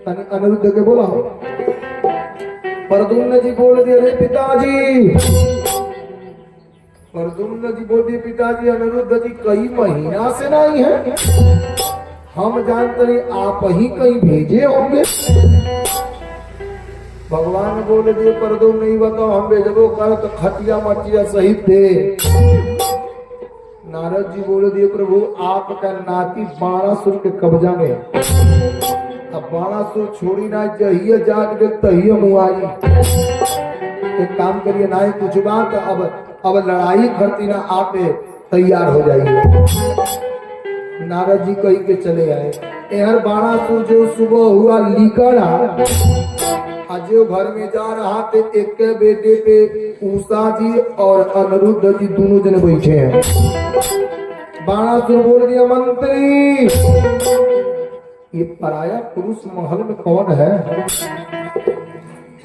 अनिरुद्ध के बुलाओ। प्रद्युम्न जी बोल दिए अरे पिताजी। प्रद्युम्न जी बोल दिए पिताजी अनिरुद्ध जी कई महीना से नहीं है, हम जानते नहीं आप ही कहीं भेजे होंगे। भगवान बोल दिए प्रद्युम्न नहीं बताओ हम भेजबो कर तो खटिया मटिया सहित दे। नारद जी बोल दिए प्रभु आपका नाती बाणासुर के कब्जा में। अब बाणासुर छोड़ी ना जहिए जाग दे तहिए मुआई। एक काम करिए ना ही कुछ बात अब लड़ाई करती ना आप तैयार हो जाइए। नारद जी कही के चले आए। यार बाणासुर जो सुबह हुआ लिकड़ा आज घर में जा रहा थे। एक के बेटे पे उषा जी और अनिरुद्ध जी दोनों जने बैठे हैं। बाणासुर बोल दिया मंत्री ये पराया पुरुष महल में कौन है।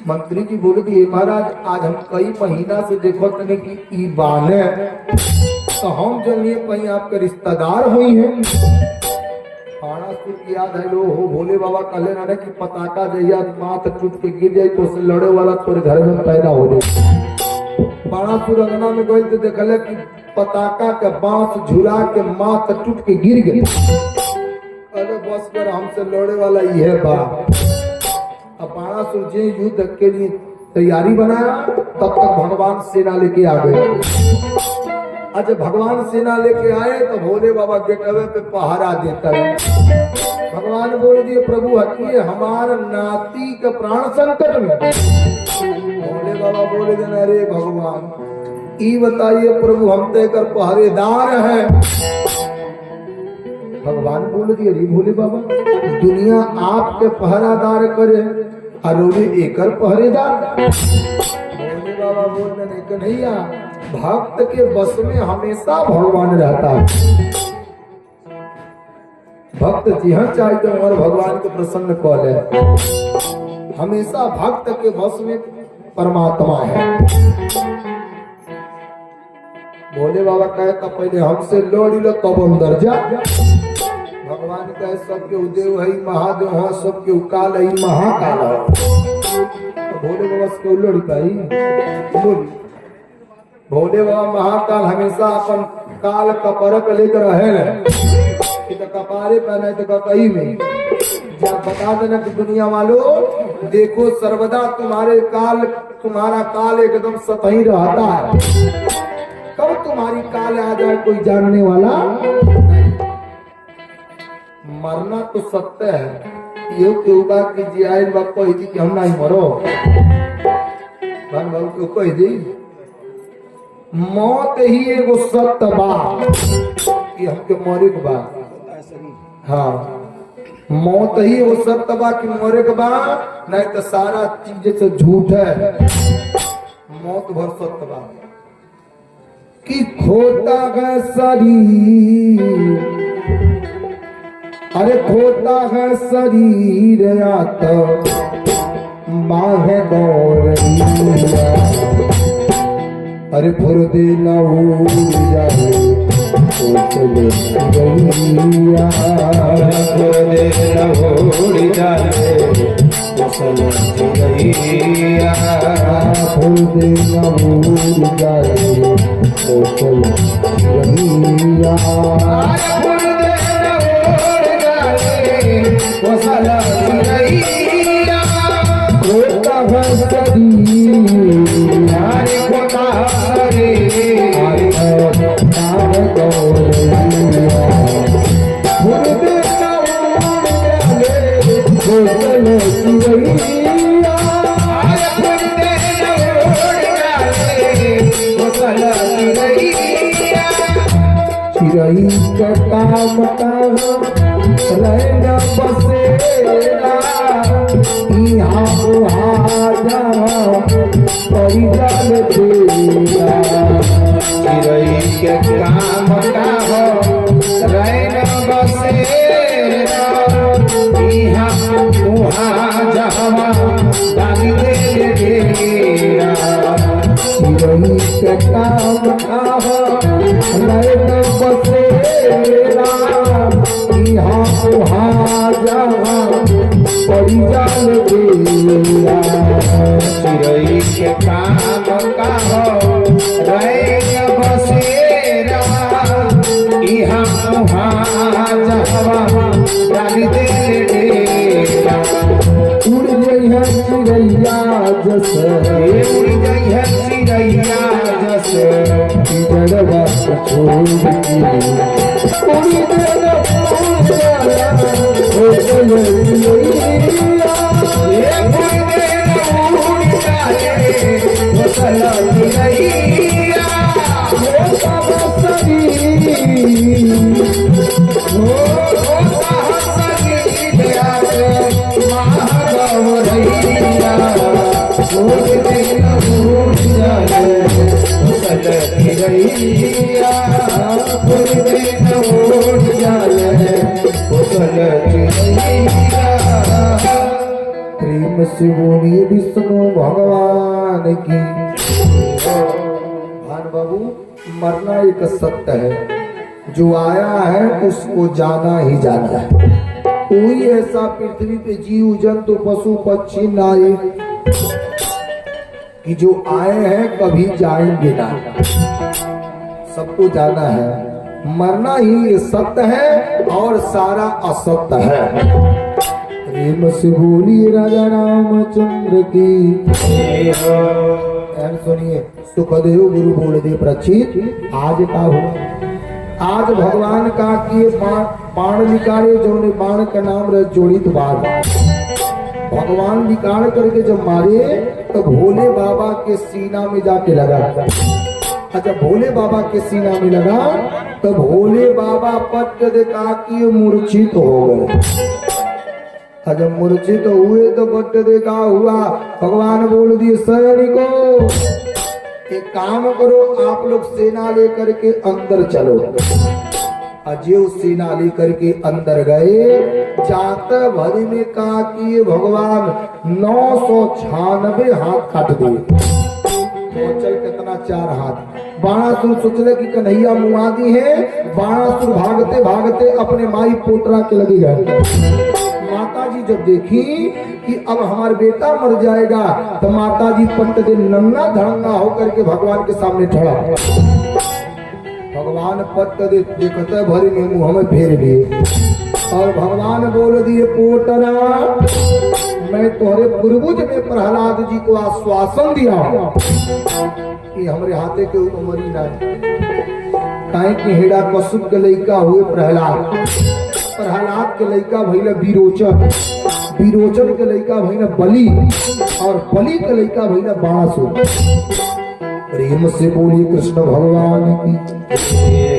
मंत्री जी बोल दिए महाराज आज हम कई महीना से देखो तने कि ई बाने तो हम जनिए कहीं आपके रिश्तेदार हुई हैं। बाणासुर की याद है लो हो भोले बाबा कहले ना कि पताका जैया माथ टूट के गिर जाए तो उससे लड़े वाला तोरे घर में पैदा हो जाए। बाणासुर अंगना में गए तो देखले कि पताका के बांस झुला के माथ टूट के गिर गए। अरे बस कर हमसे लड़े वाला ये बा। अब बाणासुर जी युद्ध के लिए तैयारी बनाया तब तक भगवान सेना लेके आ गए। आज भगवान सेना लेके आए तो भोले बाबा गेटवे पे पहरा देता है। भगवान बोल दिए प्रभु हटिए हमारा नाती का प्राण संकट में। भोले बाबा बोले देना अरे भगवान ई बताइए प्रभु हम तो कर पहरेदार है। भगवान बोल दिए अरे भोले बाबा दुनिया आपके पहरादार करे और एकर पहरेदार। भोले बाबा बोल देने कन्हैया भक्त के बस में हमेशा भगवान रहता है। भक्त जहाँ चाहते और भगवान को प्रसन्न कर ले। हमेशा भक्त के बस में परमात्मा है। भोले बाबा कहे तो पहले हमसे लड़ी लो तब अंदर जा। भगवान कहे सबके उदेव है महादेव है सबके उकाल है महाकाल है। तो भोले बाबा से लड़ी पाई बोली। भोले बाबा महाकाल हमेशा अपन काल कपरक लेकर रहे तो कपारे पहने तो ककई में जब बता देना कि दुनिया वालों देखो सर्वदा तुम्हारा काल एकदम सतही रहता है। कब तुम्हारी काल आ जाए कोई जानने वाला। मरना तो सत्य है ये क्यों बात की जियाल बाप को कि हम नहीं मरो भगवान बाबू क्यों कह दी मौत ही एगो सत्य बा कि हमके मरे के बाद। हाँ मौत ही वो सत्य बा कि मरे के बाद नहीं तो सारा चीज से झूठ है। मौत भर सत्य बा कि खोता है शरीर। अरे खोता है शरीर या तो बाहे दौड़ अरे फुर्दे न हो जाए तो चले गैया। फुर्दे न हो जाए तो चले गैया। फुर्दे न हो जाए तो चले गैया। फुर्दे न हो जाए तो चले गैया। चल चिड़ैया चिड़ै का काम रहना बसेरा यहाँ वहाँ जा परी जाल तेरा चिड़ै के काम का हो रैन बसेरा इहाँ उहाँ जहवा डाली दे डेरा चिड़ै के काम हो रहना बसेरा यहाँ वहाँ जा परी जाल तेरा चिड़ै के काम का हो रैन बसेरा इहाँ उहाँ जहवा डाली दे डेरा उड़ गई है चिड़ैया जस उड़ गई है चिड़ैया जस जड़वा छोड़ के उड़ी देना ओ चल चिड़ैया प्रेम से बोलिए विष्णु भगवान की। भान बाबू मरना एक सत्य है, जो आया है उसको जाना ही जाना है। कोई ऐसा पृथ्वी पे जीव जंतु पशु पक्षी नाई कि जो आए हैं कभी जाएंगे ना, सबको जाना है। मरना ही सत्य है और सारा असत्य है। प्रेम से बोलिए राजा रामचंद्र की। सुनिए सुखदेव गुरु बोल दे प्रचित आज का हुआ। आज भगवान का किए बाण निकाले, जो ने बाण का नाम रह जोड़ित बाण। भगवान निकाल करके जब मारे तो भोले बाबा के सीना में जाके लगा। अच्छा भोले बाबा के सीना में लगा तो भोले बाबा पट देखा कि मूर्छित हो गए। जब मूर्छित हुए तो पट देखा हुआ। भगवान बोल दिए सैनिकों एक काम करो, आप लोग सेना लेकर के अंदर चलो। अजय सेना लेकर के अंदर गए। जाते भरी में कहा कि भगवान 996 हाथ काट दिए। चल कितना 4 हाथ। बाणासुर सोचले कि कन्हैया मुआदी है। बाणासुर भागते भागते अपने माई पोटरा के लगे गए। माता जी जब देखी कि अब हमारा बेटा मर जाएगा तो माता जी पंट दे नंगा धड़ंगा होकर के भगवान के सामने ठड़ा। भगवान पट दे देखते भरी में मुंह में फेर लिए और भगवान बोल दिए पोटरा मैं तोहरे पूर्वज में प्रहलाद जी को आश्वासन दिया कि हमारे हाथे के ऊपर मरी ना। काहे कि हेड़ा कश्यप के लइका हुए प्रहलाद। प्रहलाद के लइका भइला विरोचन। विरोचन के लइका भइला बलि और बलि के लइका भइला बाणासुर। प्रेम से बोलिए कृष्ण भगवान की।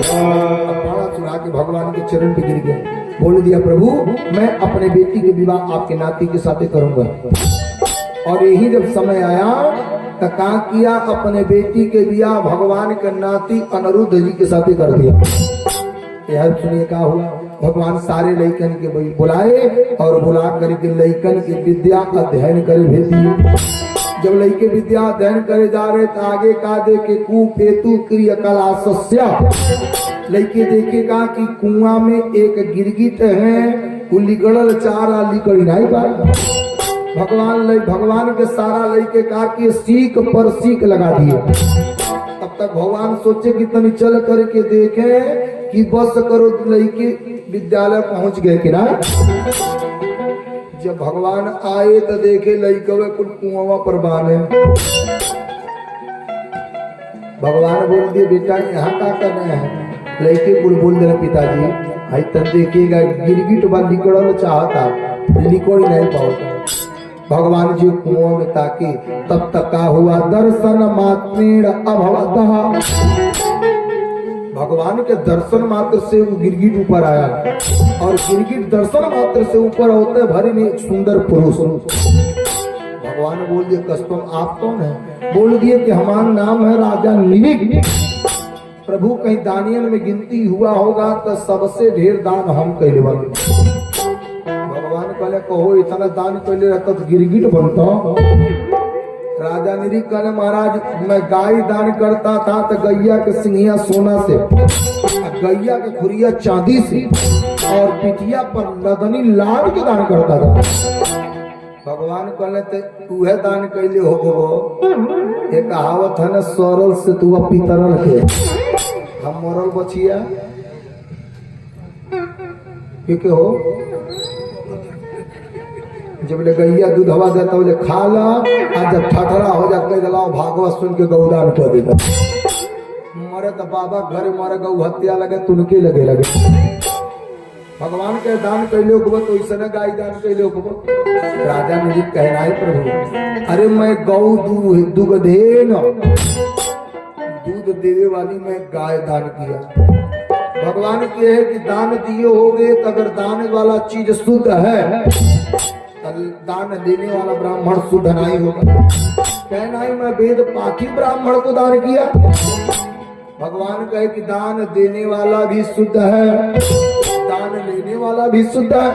बाणासुर आके भगवान के चरण पे गिर गए। बोल दिया प्रभु मैं अपने बेटी के विवाह आपके नाती के साथ करूंगा। और यही जब समय आया तो क्या किया, अपने बेटी के विवाह भगवान के नाती अनिरुद्ध जी के साथ कर दिया। यार सुनिए क्या हुआ। भगवान सारे लइकन के बुलाए और बुला करके लइकन की विद्या अध्ययन करे भेज दिए। जब लइके विद्या अध्ययन करे जा रहे तो आगे का देखे कुपेतु क्रिय कला सस्या। लइके देखेगा कि कुआं में एक गिरगिट है, वो लिगड़ल चारा लिकड़ी नहीं पाए। भगवान के सारा लइके का कि सीख पर सीख लगा दिए। तब तक भगवान सोचे कि तनी चल करके देखे कि बस करो लइके विद्यालय पहुंच गए कि ना। जब भगवान आए तो देखे लइकवे कुल कुआं पर बांधे। भगवान बोल दिए बेटा यहाँ क्या कर रहे हैं। लइके कुल बोल दे पिताजी आई तब देखिएगा गिरगिट बा निकड़ल चाहता लिखो ही नहीं पाता। भगवान जी कुओं में ताकि तब तक का हुआ दर्शन मात्रेण अभवतः। भगवान के दर्शन मात्र से वो गिरगिट ऊपर आया और गिरगिट दर्शन मात्र से ऊपर होते भरी में एक सुंदर पुरुष। भगवान बोल दिए कस्तम आप कौन है? बोल दिए कि हमारा नाम है राजा निरिक। प्रभु कहीं दानियल में गिनती हुआ होगा तो सबसे ढेर दान हम कैले वाले। भगवान कहले कहो इतना दान कैले रहता तो गिरगिट बनता। राजा निरी कहले महाराज मैं गाय दान करता था तो गैया के सिंगिया सोना से, गैया के खुरिया चांदी से और पिटिया पर लदनी लाड के दान करता था। भगवान कहले तू है दान कैले हो। ये कहावत है ना सरल से तू पितरल के हम मरल बचिया क्योंकि हो जब ले गैया दूध हवा देता बोले खा ला और जब ठठरा हो जाता है जलाओ भागवत सुन के गौदान कर देता। मरे तो बाबा घर मरे गौ हत्या लगे तुनके लगे भगवान के दान कैले हो तो ऐसा गाय दान कैले हो। राजा ने जी कहना है प्रभु अरे मैं गौ दुग्धेन दूध देने वाली मैं गाय दान किया। भगवान के है कि दान दिए होगे तो अगर दान वाला चीज शुद्ध है दान देने वाला ब्राह्मण शुद्ध नहीं होगा। कहना है मैं वेद पाठी ब्राह्मण को दान किया। भगवान कहे कि दान देने वाला भी शुद्ध है दान लेने वाला भी शुद्ध है।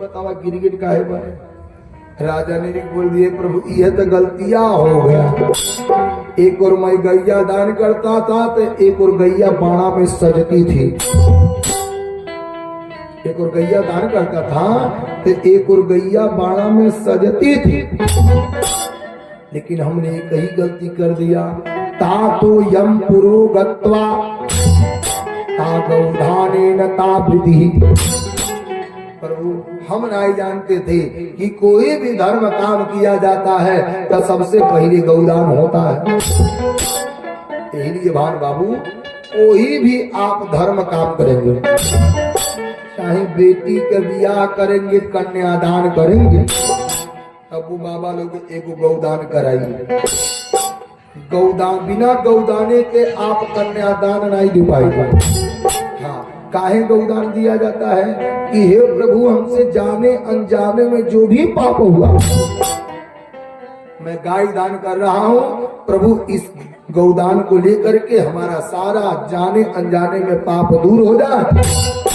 बतावा गिरगिट का है बने। राजा ने बोल दिए प्रभु यह तो गलतियां हो गया। एक और मैं गैया दान करता था तो एक और गैया बाणा में सजती थी। एक और गैया दान करता था तो एक और गैया बाणा में सजती थी। लेकिन हमने एक ही गलती कर दिया। ता तो यम पुरो गत्वा ता गौधानेन ता वृद्धि। प्रभु हम नहीं जानते थे कि कोई भी धर्म काम किया जाता है तो सबसे पहले गौदान होता है। यही लिए भान बाबू कोई भी आप धर्म काम करेंगे चाहे बेटी का ब्याह करेंगे कन्यादान करेंगे तब वो बाबा लोग एक गौदान कराइए। गौदान बिना गौदाने के आप कन्यादान नहीं दे पाएंगे। हाँ काहे गौदान दिया जाता है कि हे प्रभु हमसे जाने अनजाने में जो भी पाप हुआ मैं गाय दान कर रहा हूँ प्रभु इस गौदान को लेकर के हमारा सारा जाने अनजाने में पाप दूर हो जाए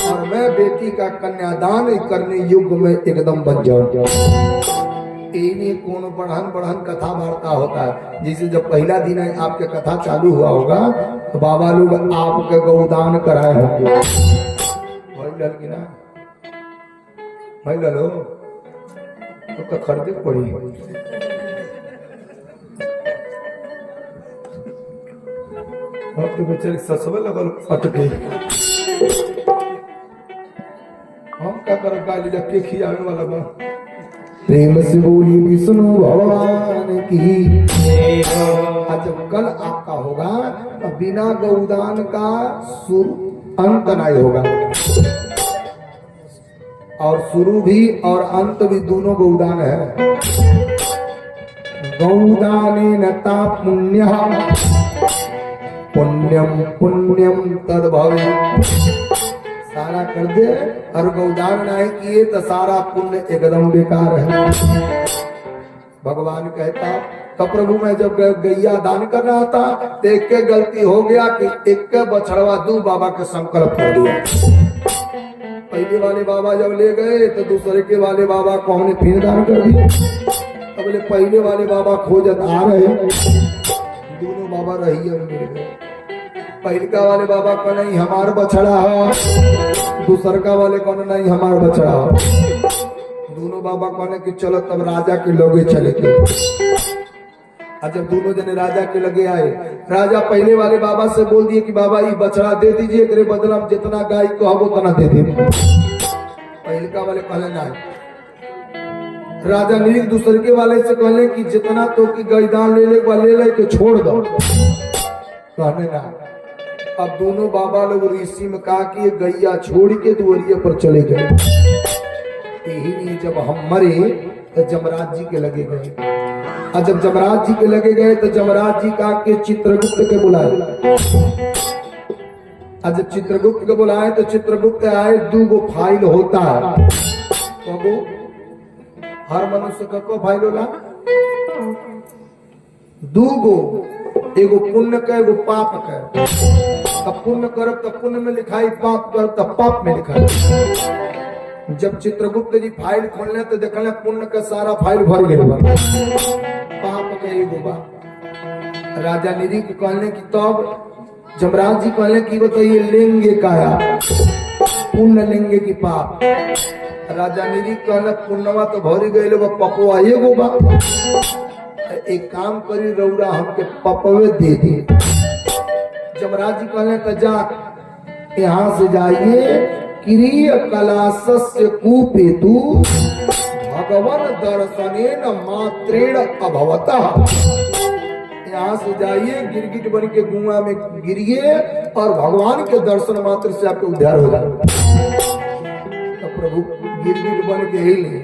और मैं बेटी का कन्यादान करने युग में एकदम बन जाऊं। इन्हीं कौन बढ़न बढ़न कथा वार्ता होता है। जिसे जब पहला दिन है आपके कथा चालू हुआ होगा तो बाबा लोग आपके गौदान कराए होंगे। की ना भाई लो तो खरीदे पड़ी तो बेचारे ससवे लगल फटके। हम क्या कर गाली लग खियावे वाला बा। प्रेम से बोली विष्णु भगवान की। जब कल आपका होगा तो बिना गौदान का अंत नहीं होगा और शुरू भी और अंत भी दोनों गौदान है। गौदाने नता पुण्य पुण्यम पुण्यम तद भवे। सारा कर दे और गौदान नहीं किए तो सारा पुण्य एकदम बेकार है। भगवान कहता तो प्रभु मैं जब गैया दान कर रहा था तो एक के गलती हो गया कि एक के बछड़वा दू बाबा के संकल्प कर दिया। पहले वाले बाबा जब ले गए तो दूसरे के वाले बाबा को हमने फिर दान कर दिया। तो बोले पहले वाले बाबा खोजत आ रहे दोनों बाबा रही है। पहलका वाले बाबा को नहीं हमार बछड़ा है दूसर का वाले को नहीं हमार बछड़ा है। दोनों बाबा कहने कि चलो तब राजा के लोगे चले गए। जब दोनों जने राजा के लगे आए राजा पहले वाले बाबा से बोल दिए कि बाबा ये बछड़ा दे दीजिए तेरे बदला जितना गाय को हम उतना दे दे। पहलका वाले कहले नहीं। राजा नील दूसरे के वाले से कहले कि जितना तो की गैदान ले ले के छोड़ दो। कहने ना। अब दोनों बाबा लोग ऋषि में कहा कि गैया छोड़ के दुआरिये पर चले गए। यही नहीं, जब हम मरे तो जमराज जी के लगे गए, और जब जमराज जी के लगे गए तो जमराज जी का के चित्रगुप्त के बुलाए, और जब चित्रगुप्त को बुलाए तो चित्रगुप्त आए। 2 फाइल होता है, तो हर मनुष्य का को फाइल होला 2, एगो पुण्य का एगो पाप का। तब पुण्य करब तब पुण्य में लिखाई, पाप करब तब पाप में लिखाई। जब चित्रगुप्त जी फाइल खोलने तो देखल पुण्य का सारा फाइल भर गए, पाप का एगो बा। राजा निधि के कहने की, तब जमराज जी कहने की बताइए लेंगे काया, पुण्य लेंगे की पाप। राजा निधि कहने पुण्यवा तो भरी गए, पपुआ एगो बा। एक काम करी रौरा हमके पपवे दे दी। जमराज जी कहने तो जा यहाँ से जाइए, क्रिय कलासस्य कूपेतु भगवान दर्शनेन मात्रेण अभवतः। यहाँ से जाइए, गिरगिट बन के कुआं में गिरिए और भगवान के दर्शन मात्र से आपको उद्धार हो जाए। तो प्रभु गिरगिट बन के ही नहीं,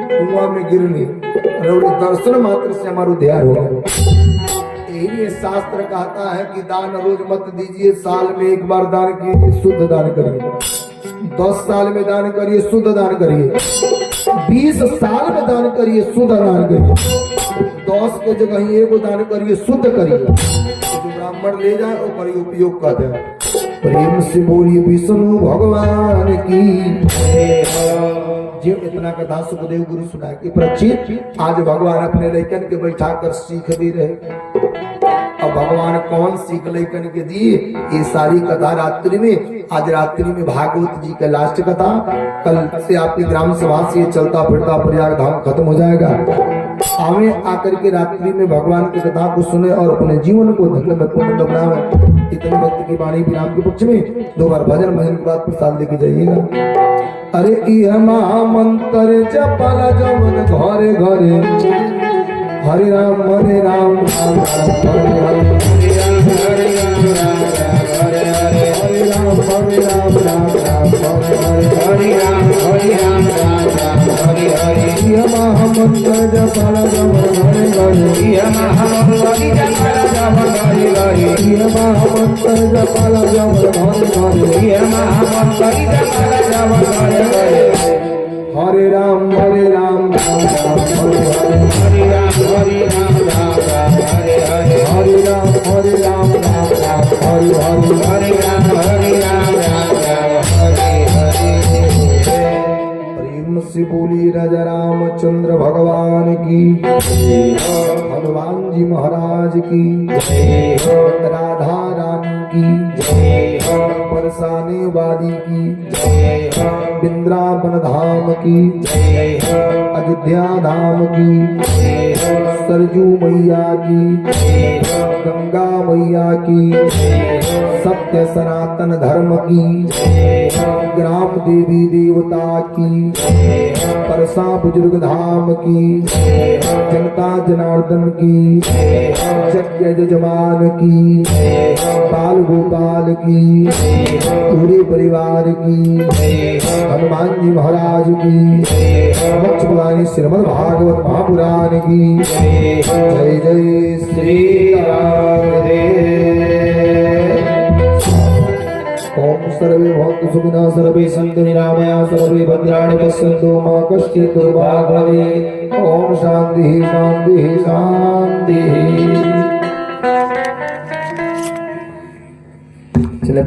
कुआं में गिरने और दर्शन मात्र से हमारा उद्धार हो गया। यही शास्त्र कहता है कि दान रोज मत दीजिए, साल में एक बार दान कीजिए, शुद्ध दान करिए। 10 साल में दान करिए, शुद्ध दान करिए। 20 साल में दान करिए, शुद्ध दान करिए। 10 के जगह ही एगो दान करिए, शुद्ध करिए। जो ब्राह्मण ले जाए वो करिए, उपयोग कर दे। प्रेम से बोलिए विष्णु भगवान की। जो इतना कथा सुखदेव गुरु सुनाए कि परीक्षित, आज भगवान अपने लैकन के बैठा कर सीख भी रहे। अब भगवान कौन सीख लैकन के दिए, ये सारी कथा रात्रि में, आज रात्रि में भागवत जी का लास्ट कथा, कल से आपकी ग्राम सभा से चलता फिरता प्रयाग धाम खत्म हो जाएगा। आवे आकर के रात्रि में भगवान की कथा को सुने और अपने जीवन को धन्य में पूर्ण बनावे। इतने भक्त की वाणी विराम के पक्ष में 2 बार भजन के बाद प्रसाद लेके जाइएगा। अरे यह महामंत्र जपला जमन घरे घरे, हरे राम राम राम हरे हरे, हरे राम हरे राम राम राम हरे हरे। यह महामंत्र जपला जमन घरे घरे, यह महामंत्र जपला जमन घरे घरे, यह महामंत्र जपला जमन घरे घरे, यह महामंत्र जपला जमन घरे घरे। हरे राम राम राम हरे हरे, हरे राम राम हरे हरे, हरे राम राम राम हरे हरे, हरे राम हरे हरे। प्रेम से बोली राजा रामचंद्र भगवान की, हनुमान जी महाराज की, राधा रानी की, बरसाने वाली की, वृंदावन धाम की, अयोध्या धाम की, सरजू मैया की, गंगा मैया की, सत्य सनातन धर्म की, ग्राम देवी देवता की, परसा बुजुर्ग धाम की, जनता जनार्दन की, यज्ञ यजमान की, बाल गोपाल की, पूरे परिवार की, हनुमान जी महाराज की, मोक्ष पुरानी श्रीमद् भागवत महापुराण की जय जय श्री राम। ओम सर्वे भवन्तु सुखिनः, सर्वे सन्तु निरामया, सर्वे भद्राणि पश्यन्तु मा कश्चित् दुर्भाग् भवेत्। ओम शान्तिः शान्तिः शान्तिः।